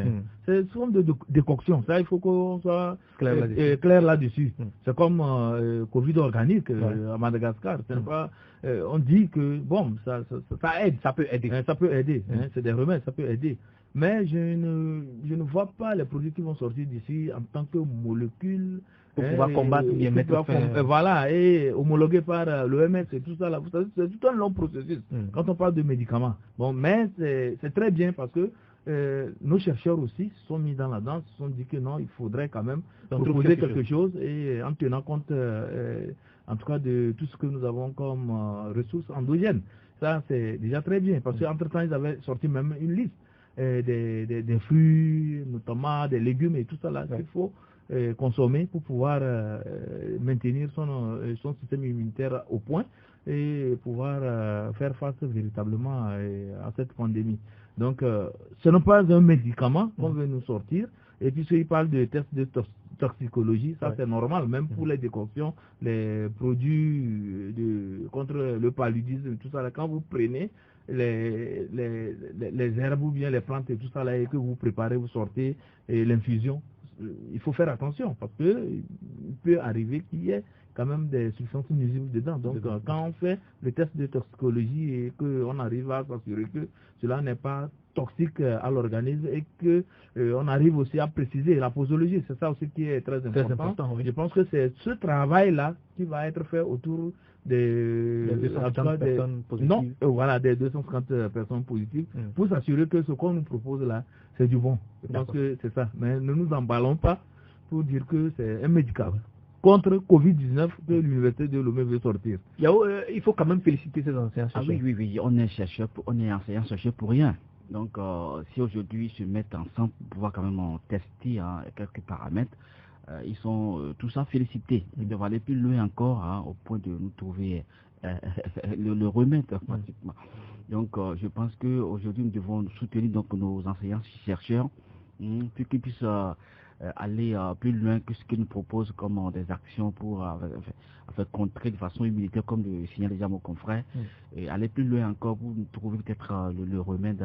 C'est une forme de décoction. Ça, il faut qu'on soit clair là-dessus. C'est comme Covid organique à Madagascar. Pas, on dit que bon, ça aide, ça peut aider. Ça peut aider. C'est des remèdes, ça peut aider. Mais je ne vois pas les produits qui vont sortir d'ici en tant que molécules pour pouvoir combattre ou bien mettre fin. Voilà, et homologué par l'OMS et tout ça là. C'est tout un long processus quand on parle de médicaments. Bon, mais c'est très bien parce que nos chercheurs aussi se sont mis dans la danse, se sont dit que non, il faudrait quand même proposer quelque chose et en tenant compte en tout cas de tout ce que nous avons comme ressources endogènes. Ça, c'est déjà très bien parce qu'entre-temps, ils avaient sorti même une liste des fruits, notamment des légumes et tout ça là qu'il faut consommer pour pouvoir maintenir son système immunitaire au point et pouvoir faire face véritablement à cette pandémie. Donc, ce n'est pas un médicament qu'on veut nous sortir. Et puis, il parle de tests de toxicologie, ça c'est normal, même pour les décoctions, les produits contre le paludisme, tout ça, là, quand vous prenez les herbes ou bien les plantes et tout ça, là, et que vous préparez, vous sortez l'infusion, il faut faire attention parce qu'il peut arriver qu'il y ait quand même des substances nuisibles dedans. Donc, quand on fait le test de toxicologie et qu'on arrive à s'assurer que cela n'est pas toxique à l'organisme et que on arrive aussi à préciser la posologie, c'est ça aussi qui est très important. Oui. Je pense que c'est ce travail-là qui va être fait autour des 250 personnes positives. Des 250 personnes positives pour s'assurer que ce qu'on nous propose là, c'est du bon. Je pense que c'est ça. Mais ne nous emballons pas pour dire que c'est un médicament contre Covid-19 que l'université de Lomé veut sortir. Il faut quand même féliciter ces anciens chercheurs. Oui, on est enseignant-chercheur pour rien. Donc, si aujourd'hui ils se mettent ensemble pour pouvoir quand même tester quelques paramètres, ils sont tous à féliciter. Ils doivent aller plus loin encore au point de nous trouver le remède pratiquement. Donc, je pense qu'aujourd'hui nous devons soutenir donc, nos enseignants-chercheurs pour qu'ils puissent aller plus loin que ce qu'ils nous proposent comme des actions pour contrer de façon immunitaire, comme le signale déjà mon confrère, et aller plus loin encore pour nous trouver peut-être le remède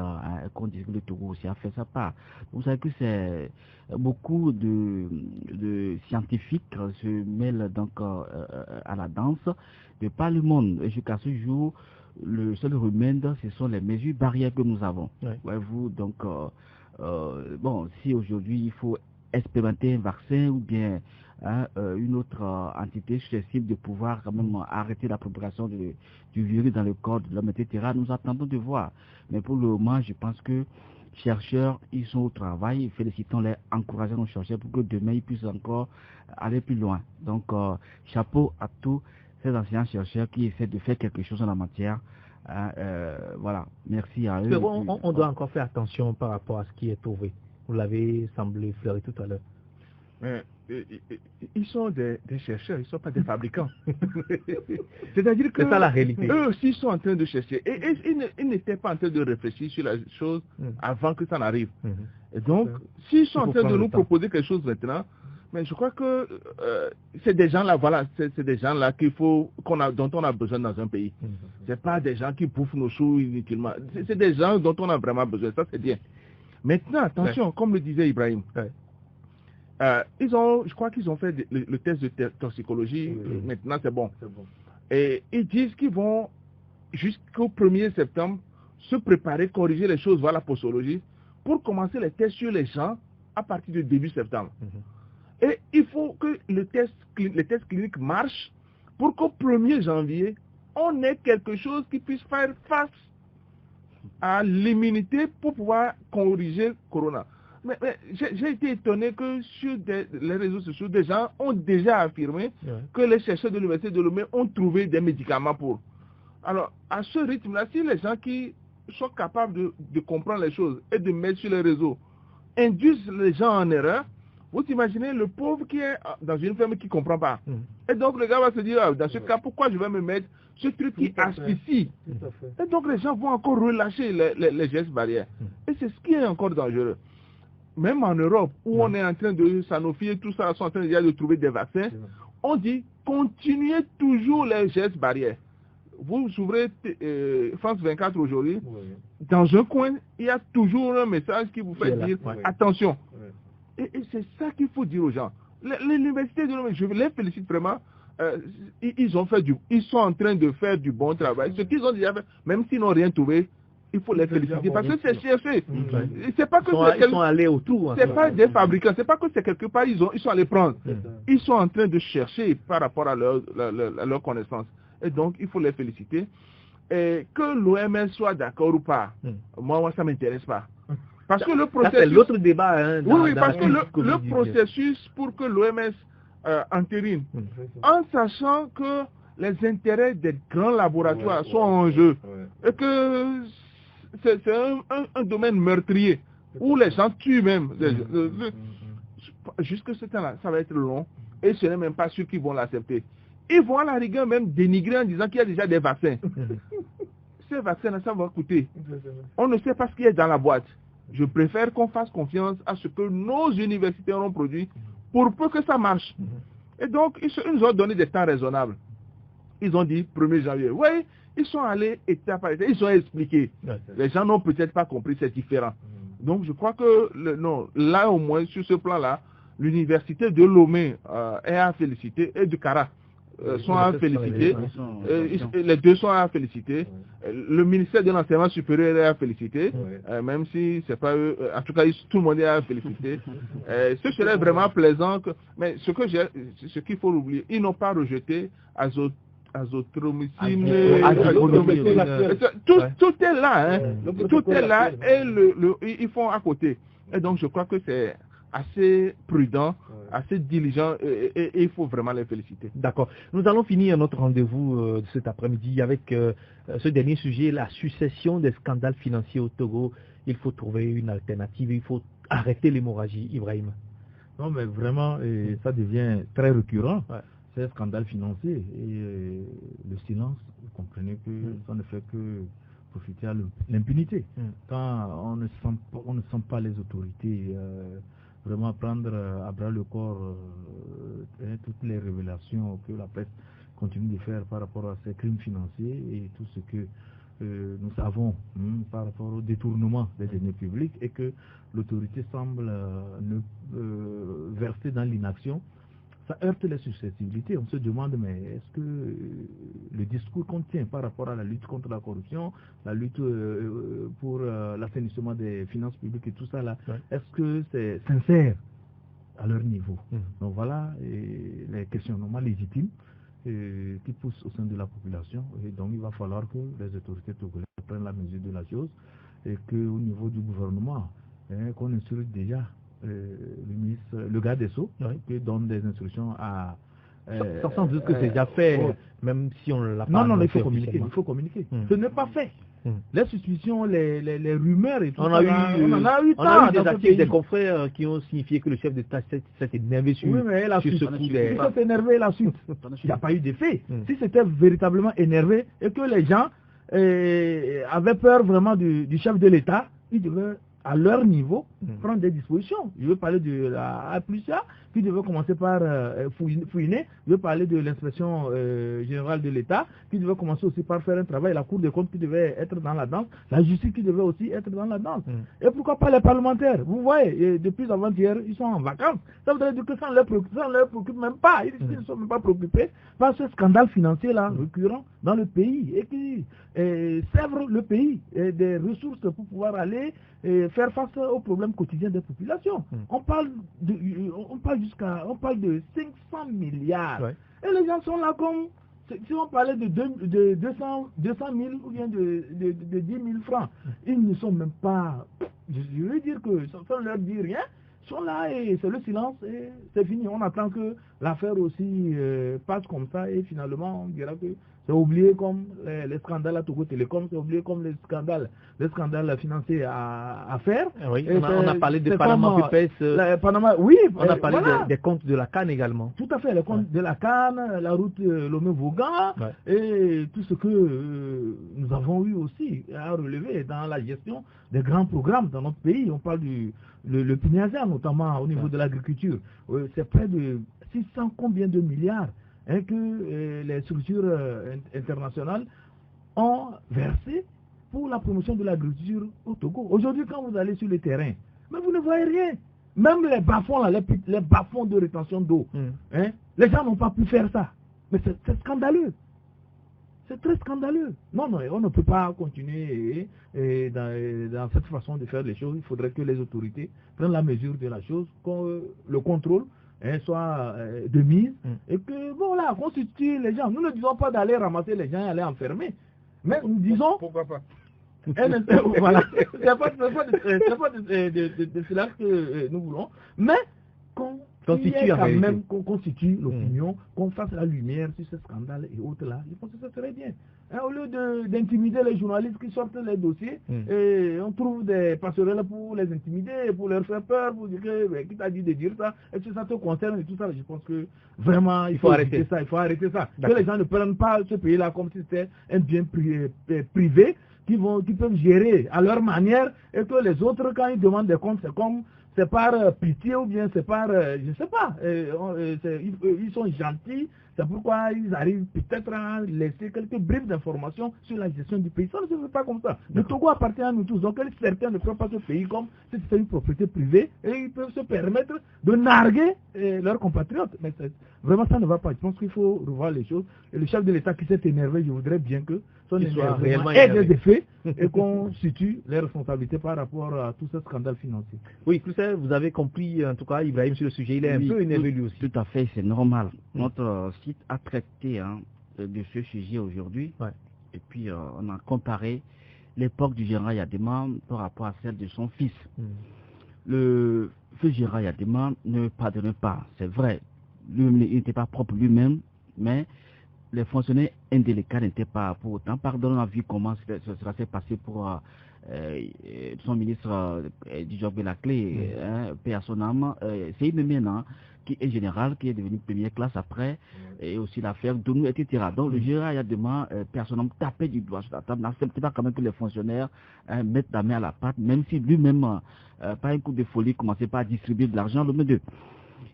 qu'on dit que le Togo aussi a fait sa part. Vous savez que c'est beaucoup de scientifiques se mêlent donc à la danse de par le monde. Et jusqu'à ce jour, le seul remède, ce sont les mesures barrières que nous avons. Voyez-vous, donc, si aujourd'hui il faut expérimenter un vaccin ou bien une autre entité susceptible de pouvoir quand même arrêter la propagation du virus dans le corps de l'homme, etc. Nous attendons de voir. Mais pour le moment, je pense que chercheurs, ils sont au travail. Félicitons-les, encourageons nos chercheurs pour que demain, ils puissent encore aller plus loin. Donc, chapeau à tous ces anciens chercheurs qui essaient de faire quelque chose en la matière. Voilà, merci à eux. Mais on doit encore faire attention par rapport à ce qui est trouvé. Vous l'avez semblé fleurir tout à l'heure. Ils sont des chercheurs, ils ne sont pas des fabricants. C'est-à-dire que c'est ça la réalité. Eux aussi sont en train de chercher. Et ils n'étaient pas en train de réfléchir sur la chose avant que ça n'arrive. Et donc, s'ils sont en train de nous proposer quelque chose maintenant, mais je crois que c'est des gens-là, voilà, c'est des gens-là dont on a besoin dans un pays. C'est pas des gens qui bouffent nos choux inutilement. C'est des gens dont on a vraiment besoin. Ça, c'est bien. Maintenant, attention, comme le disait Ibrahim, je crois qu'ils ont fait le test de toxicologie. Maintenant, c'est bon. Et ils disent qu'ils vont, jusqu'au 1er septembre, se préparer, corriger les choses, voir la posologie, pour commencer les tests sur les gens à partir du début septembre. Et il faut que les tests cliniques marchent pour qu'au 1er janvier, on ait quelque chose qui puisse faire face à l'immunité pour pouvoir corriger Corona. Mais j'ai été étonné que sur les réseaux sociaux, des gens ont déjà affirmé que les chercheurs de l'université de Lomé ont trouvé des médicaments pour. Alors, à ce rythme-là, si les gens qui sont capables de comprendre les choses et de mettre sur les réseaux induisent les gens en erreur, Vous imaginez le pauvre qui est dans une ferme qui ne comprend pas. Et donc le gars va se dire, ah, dans ce cas, pourquoi je vais me mettre ce truc qui asphyxie? Et donc les gens vont encore relâcher les gestes barrières. Et c'est ce qui est encore dangereux. Même en Europe, où on est en train de Sanofi et tout ça, sont en train déjà de trouver des vaccins, on dit, continuez toujours les gestes barrières. Vous ouvrez France 24 aujourd'hui, dans un coin, il y a toujours un message qui vous fait dire, attention. Et c'est ça qu'il faut dire aux gens. L'université de Lomé, je les félicite vraiment. Ils sont en train de faire du bon travail. Ce qu'ils ont déjà fait, même s'ils n'ont rien trouvé, il faut les féliciter parce que c'est cherché. C'est pas que ils sont allés autour. C'est pas des fabricants. C'est pas que c'est quelque part ils sont allés prendre. Ils sont en train de chercher par rapport à leur connaissance. Et donc il faut les féliciter. Et que l'OMS soit d'accord ou pas, moi ça m'intéresse pas. Parce que le processus... c'est l'autre débat. Hein, parce que le processus pour que l'OMS entérine, en sachant que les intérêts des grands laboratoires sont en jeu, et que c'est un domaine meurtrier, où les gens tuent même. Jusque ce temps-là, ça va être long, et ce n'est même pas sûr qu'ils vont l'accepter. Ils vont à la rigueur même dénigrer en disant qu'il y a déjà des vaccins. Ces vaccins-là, ça va coûter. On ne sait pas ce qu'il y a dans la boîte. Je préfère qu'on fasse confiance à ce que nos universités auront produit pour peu que ça marche. Et donc, ils nous ont donné des temps raisonnables. Ils ont dit 1er janvier. Oui, ils sont allés étape par étape. Ils ont expliqué. Les gens n'ont peut-être pas compris, c'est différent. Donc, je crois que, là au moins, sur ce plan-là, l'université de Lomé est à féliciter et de Cara. Sont à féliciter. Les deux sont à féliciter. Le ministère de l'enseignement supérieur est à féliciter. Même si c'est pas eux. En tout cas, tout le monde est à féliciter. Ce serait vraiment plaisant. Mais ce qu'il faut oublier, ils n'ont pas rejeté azothromycine. Tout est là. Hein. Tout est là et ils font à côté. Et donc, je crois que c'est assez prudent, assez diligent et il faut vraiment les féliciter. D'accord. Nous allons finir notre rendez-vous de cet après-midi avec ce dernier sujet, la succession des scandales financiers au Togo. Il faut trouver une alternative, il faut arrêter l'hémorragie, Ibrahim. Non, mais vraiment, ça devient très récurrent, ces scandales financiers. Et le silence, vous comprenez que ça ne fait que profiter à l'impunité. Quand on ne sent pas les autorités vraiment prendre à bras le corps toutes les révélations que la presse continue de faire par rapport à ces crimes financiers et tout ce que nous savons par rapport au détournement des deniers publics et que l'autorité semble verser dans l'inaction, ça heurte les susceptibilités. On se demande, mais est-ce que le discours qu'on tient par rapport à la lutte contre la corruption, la lutte pour l'assainissement des finances publiques et tout ça là, est-ce que c'est sincère à leur niveau? Donc voilà les questionnements légitimes qui poussent au sein de la population. Et donc il va falloir que les autorités togolaises prennent la mesure de la chose et qu'au niveau du gouvernement, qu'on instruise déjà le garde des Sceaux qui donne des instructions à... sans doute que c'est déjà fait, même si on l'a pas. Non, il faut communiquer. Ce n'est pas fait. Les suspicions, les rumeurs et tout on ça. On a eu des articles des confrères qui ont signifié que le chef d'État s'est énervé sur, ce coup des... Il s'est énervé la suite. Il n'y a pas eu d'effet. Si c'était véritablement énervé et que les gens avaient peur vraiment du chef de l'État, ils devaient à leur niveau, prendre des dispositions. Je veux parler de la APLUSA, qui devait commencer par fouiner. Je veux parler de l'inspection générale de l'État, qui devait commencer aussi par faire un travail. La Cour des comptes qui devait être dans la danse. La justice qui devait aussi être dans la danse. Et pourquoi pas les parlementaires? Vous voyez, depuis avant-hier, ils sont en vacances. Ça voudrait dire que ça ne leur préoccupe même pas. Ils ne sont même pas préoccupés par ce scandale financier-là, récurrent dans le pays, et qui sèvre le pays des ressources pour pouvoir aller faire face aux problèmes quotidiens des populations. On parle de 500 milliards. Et les gens sont là comme, si on parlait de 200 000 ou bien de 10 000 francs, ils ne sont même pas, je veux dire que sans leur dire rien, ils sont là et c'est le silence et c'est fini. On attend que l'affaire aussi passe comme ça et finalement on dira que C'est oublié comme les scandales à Togo Télécom, c'est oublié comme les scandales financiers à faire. Oui, on a parlé de Panama Papers. Panama, oui. On a parlé des comptes de la CAN également. Tout à fait, les comptes de la CAN, la route Lomé-Vaugan, et tout ce que nous avons eu aussi à relever dans la gestion des grands programmes dans notre pays. On parle le PNIASA, notamment au niveau de l'agriculture. C'est près de 600 combien de milliards que les structures internationales ont versé pour la promotion de l'agriculture au Togo. Aujourd'hui, quand vous allez sur le terrain, mais vous ne voyez rien. Même les bas-fonds, les bas-fonds de rétention d'eau, les gens n'ont pas pu faire ça. Mais c'est scandaleux. C'est très scandaleux. Non, on ne peut pas continuer dans cette façon de faire les choses. Il faudrait que les autorités prennent la mesure de la chose, que le contrôle soit de mise, et que, bon là, constitue les gens. Nous ne disons pas d'aller ramasser les gens et aller enfermer, mais nous disons... Pourquoi pas? Voilà, c'est pas de cela que nous voulons, mais qu'on constitue l'opinion, qu'on fasse la lumière sur ce scandale et autres là. Je pense que ça serait bien. Au lieu d'intimider les journalistes qui sortent les dossiers, et on trouve des passerelles pour les intimider, pour leur faire peur, pour dire qui t'a dit de dire ça, est-ce que ça te concerne et tout ça. Je pense que vraiment il faut arrêter ça. Il faut arrêter ça. Que les gens ne prennent pas ce pays-là comme si c'était un bien privé qui peuvent gérer à leur manière, et que les autres, quand ils demandent des comptes, c'est par pitié ou bien c'est par, je ne sais pas, ils sont gentils, c'est pourquoi ils arrivent peut-être à laisser quelques bribes d'informations sur la gestion du pays. Ça ne se fait pas comme ça. Le Togo appartient à nous tous, donc certains ne prennent pas ce pays comme si c'était une propriété privée, et ils peuvent se permettre de narguer leurs compatriotes. Mais vraiment ça ne va pas. Je pense qu'il faut revoir les choses. Et le chef de l'État qui s'est énervé, je voudrais bien que son énervement ait des effets et qu'on situe les responsabilités par rapport à tout ce scandale financier. Oui, vous avez compris, en tout cas, Ibrahim, sur le sujet, il est un peu énervé lui aussi. Tout à fait, c'est normal. Notre site a traité de ce sujet aujourd'hui, et puis on a comparé l'époque du général Yadema par rapport à celle de son fils. Le feu général Yadema ne pardonnait pas, c'est vrai. Il n'était pas propre lui-même, mais les fonctionnaires indélicats n'étaient pas pour autant. Pardon, on a vu comment cela s'est passé pour son ministre du job de la clé, paix à son âme. C'est maintenant qui est général, qui est devenu première classe après, et aussi l'affaire Donou, etc. Donc le général Yadema, personnellement, tapait du doigt sur la table, n'acceptait pas quand même que les fonctionnaires mettent la main à la pâte, même si lui-même, par un coup de folie, commençait pas à distribuer de l'argent, le mieux.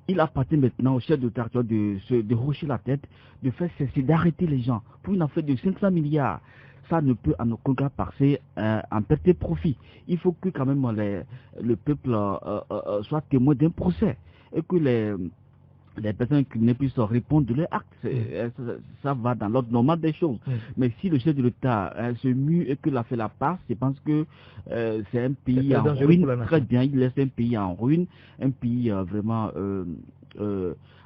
Il appartient maintenant au chef de territoire de hocher la tête, de faire cesser, d'arrêter les gens. Pour une affaire de 500 milliards, ça ne peut en aucun cas passer en perte de profit. Il faut que quand même le peuple soit témoin d'un procès et que les personnes qui ne puissent répondre de leurs actes. Ça va dans l'ordre normal des choses. Mais si le chef de l'État se mue et que l'a fait la passe, je pense que c'est un pays en ruine. Très bien, il laisse un pays en ruine, un pays vraiment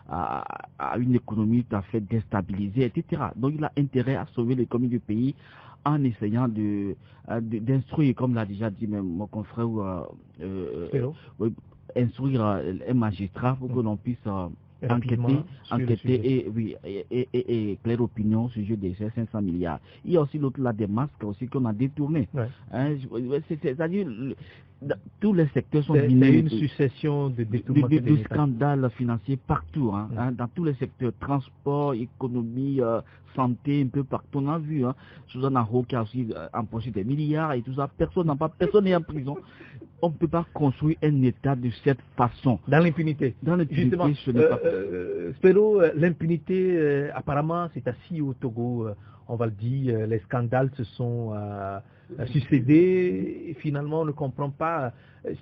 à une économie tout à fait déstabilisée, etc. Donc il a intérêt à sauver l'économie du pays en essayant d'instruire, comme l'a déjà dit même mon confrère, instruire un magistrat pour que l'on puisse enquêter et claire opinion sur le jeu des 500 milliards. Il y a aussi l'autre là des masques aussi qu'on a détournés. C'est-à-dire tous les secteurs sont minés. C'est une succession de détournements de scandales financiers partout, dans tous les secteurs, transport, économie, santé, un peu partout. On a vu, Susanna Ho qui a aussi empoché des milliards et tout ça. Personne n'est en prison. On ne peut pas construire un État de cette façon. Dans l'impunité. Dans l'impunité, ce n'est pas possible. Spero, l'impunité, apparemment, c'est assis au Togo. On va le dire, les scandales se sont succédés. Et finalement, on ne comprend pas.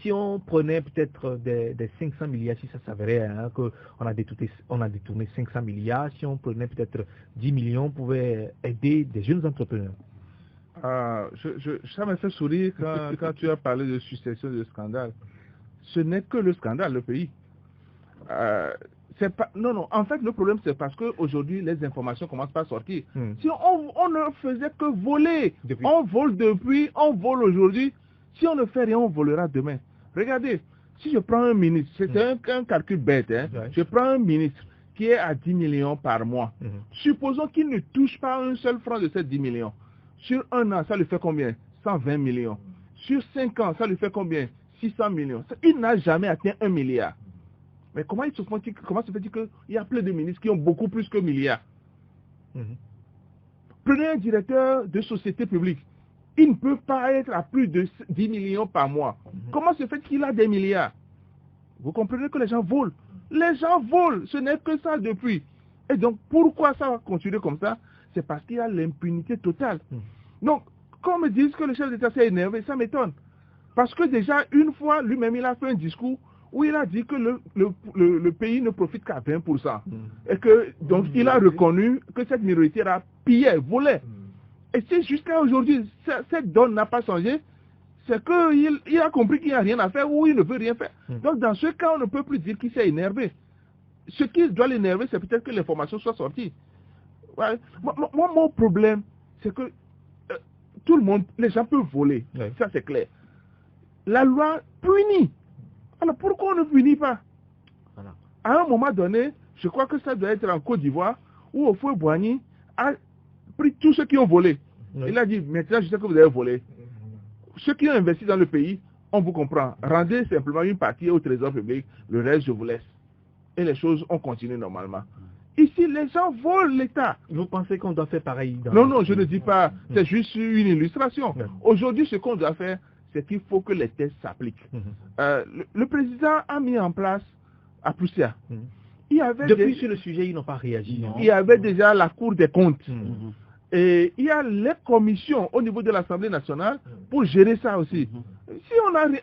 Si on prenait peut-être des 500 milliards, si ça s'avérait qu'on a détourné 500 milliards, si on prenait peut-être 10 millions, on pouvait aider des jeunes entrepreneurs. Ça m'a fait sourire quand tu as parlé de succession de scandales. Ce n'est que le scandale, le pays. Non, en fait, le problème, c'est parce qu'aujourd'hui, les informations commencent pas à sortir. Si on ne faisait que voler, on vole depuis, on vole aujourd'hui. Si on ne fait rien, on volera demain. Regardez, si je prends un ministre, c'est un calcul bête, je prends un ministre qui est à 10 millions par mois. Supposons qu'il ne touche pas un seul franc de ces 10 millions. Sur un an, ça lui fait combien? 120 millions. Sur 5 ans, ça lui fait combien? 600 millions. Il n'a jamais atteint 1 milliard. Mais comment se fait-il qu'il y a plein de ministres qui ont beaucoup plus que milliards? Prenez un directeur de société publique. Il ne peut pas être à plus de 10 millions par mois. Comment se fait qu'il a des milliards? Vous comprenez que les gens volent. Les gens volent. Ce n'est que ça depuis. Et donc, pourquoi ça va continuer comme ça? C'est parce qu'il y a l'impunité totale. Donc, quand on me dit que le chef d'État s'est énervé, ça m'étonne. Parce que déjà, une fois, lui-même, il a fait un discours où il a dit que le pays ne profite qu'à 20%. Et que, donc, il a reconnu que cette minorité a pillé, volé. Et si jusqu'à aujourd'hui, cette donne n'a pas changé, c'est qu'il a compris qu'il n'y a rien à faire ou il ne veut rien faire. Donc, dans ce cas, on ne peut plus dire qu'il s'est énervé. Ce qui doit l'énerver, c'est peut-être que l'information soit sortie. Ouais. Moi, mon problème, c'est que tout le monde, les gens peuvent voler. Oui. Ça, c'est clair. La loi punit. Alors, pourquoi on ne punit pas? Voilà. À un moment donné, je crois que ça doit être en Côte d'Ivoire, où Houphouët-Boigny a pris tous ceux qui ont volé. Oui. Il a dit, maintenant, je sais que vous avez volé. Ceux qui ont investi dans le pays, on vous comprend. Rendez simplement une partie au trésor public, le reste, je vous laisse. Et les choses ont continué normalement. Ici, les gens volent l'État. Vous pensez qu'on doit faire pareil Non, je ne dis pas. C'est juste une illustration. Aujourd'hui, ce qu'on doit faire, c'est qu'il faut que les tests s'appliquent. Le président a mis en place à Prussia. Depuis sur le sujet, ils n'ont pas réagi. Non? Il y avait déjà la Cour des comptes. Et il y a les commissions au niveau de l'Assemblée nationale pour gérer ça aussi. Si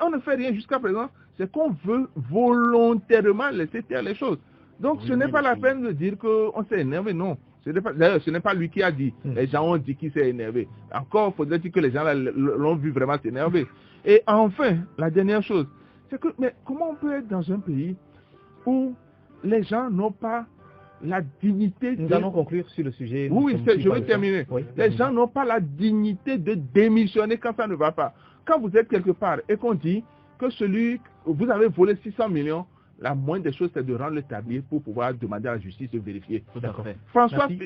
on ne fait rien jusqu'à présent, c'est qu'on veut volontairement laisser faire les choses. Donc ce n'est pas la peine de dire qu'on s'est énervé, non. D'ailleurs, ce n'est pas lui qui a dit. Les gens ont dit qu'il s'est énervé. Encore faudrait-il que les gens l'ont vu vraiment s'énerver. Et enfin, la dernière chose, c'est que, mais comment on peut être dans un pays où les gens n'ont pas la dignité Nous allons conclure sur le sujet. Oui, je vais terminer. Oui, les gens n'ont pas la dignité de démissionner quand ça ne va pas. Quand vous êtes quelque part et qu'on dit que vous avez volé 600 millions, la moindre des choses, c'est de rendre le tablier pour pouvoir demander à la justice de vérifier. Tout à fait.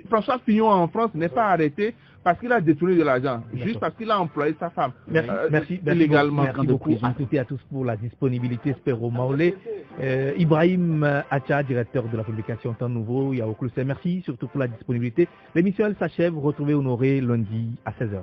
François Fillon en France n'est pas arrêté parce qu'il a détourné de l'argent, juste parce qu'il a employé sa femme. Merci illégalement. Merci beaucoup à toutes et à tous pour la disponibilité. Spero Maolé, Ibrahim Acha, directeur de la publication Temps Nouveau, Yao Klousset. Merci surtout pour la disponibilité. L'émission elle s'achève. Retrouvez Honoré lundi à 16h.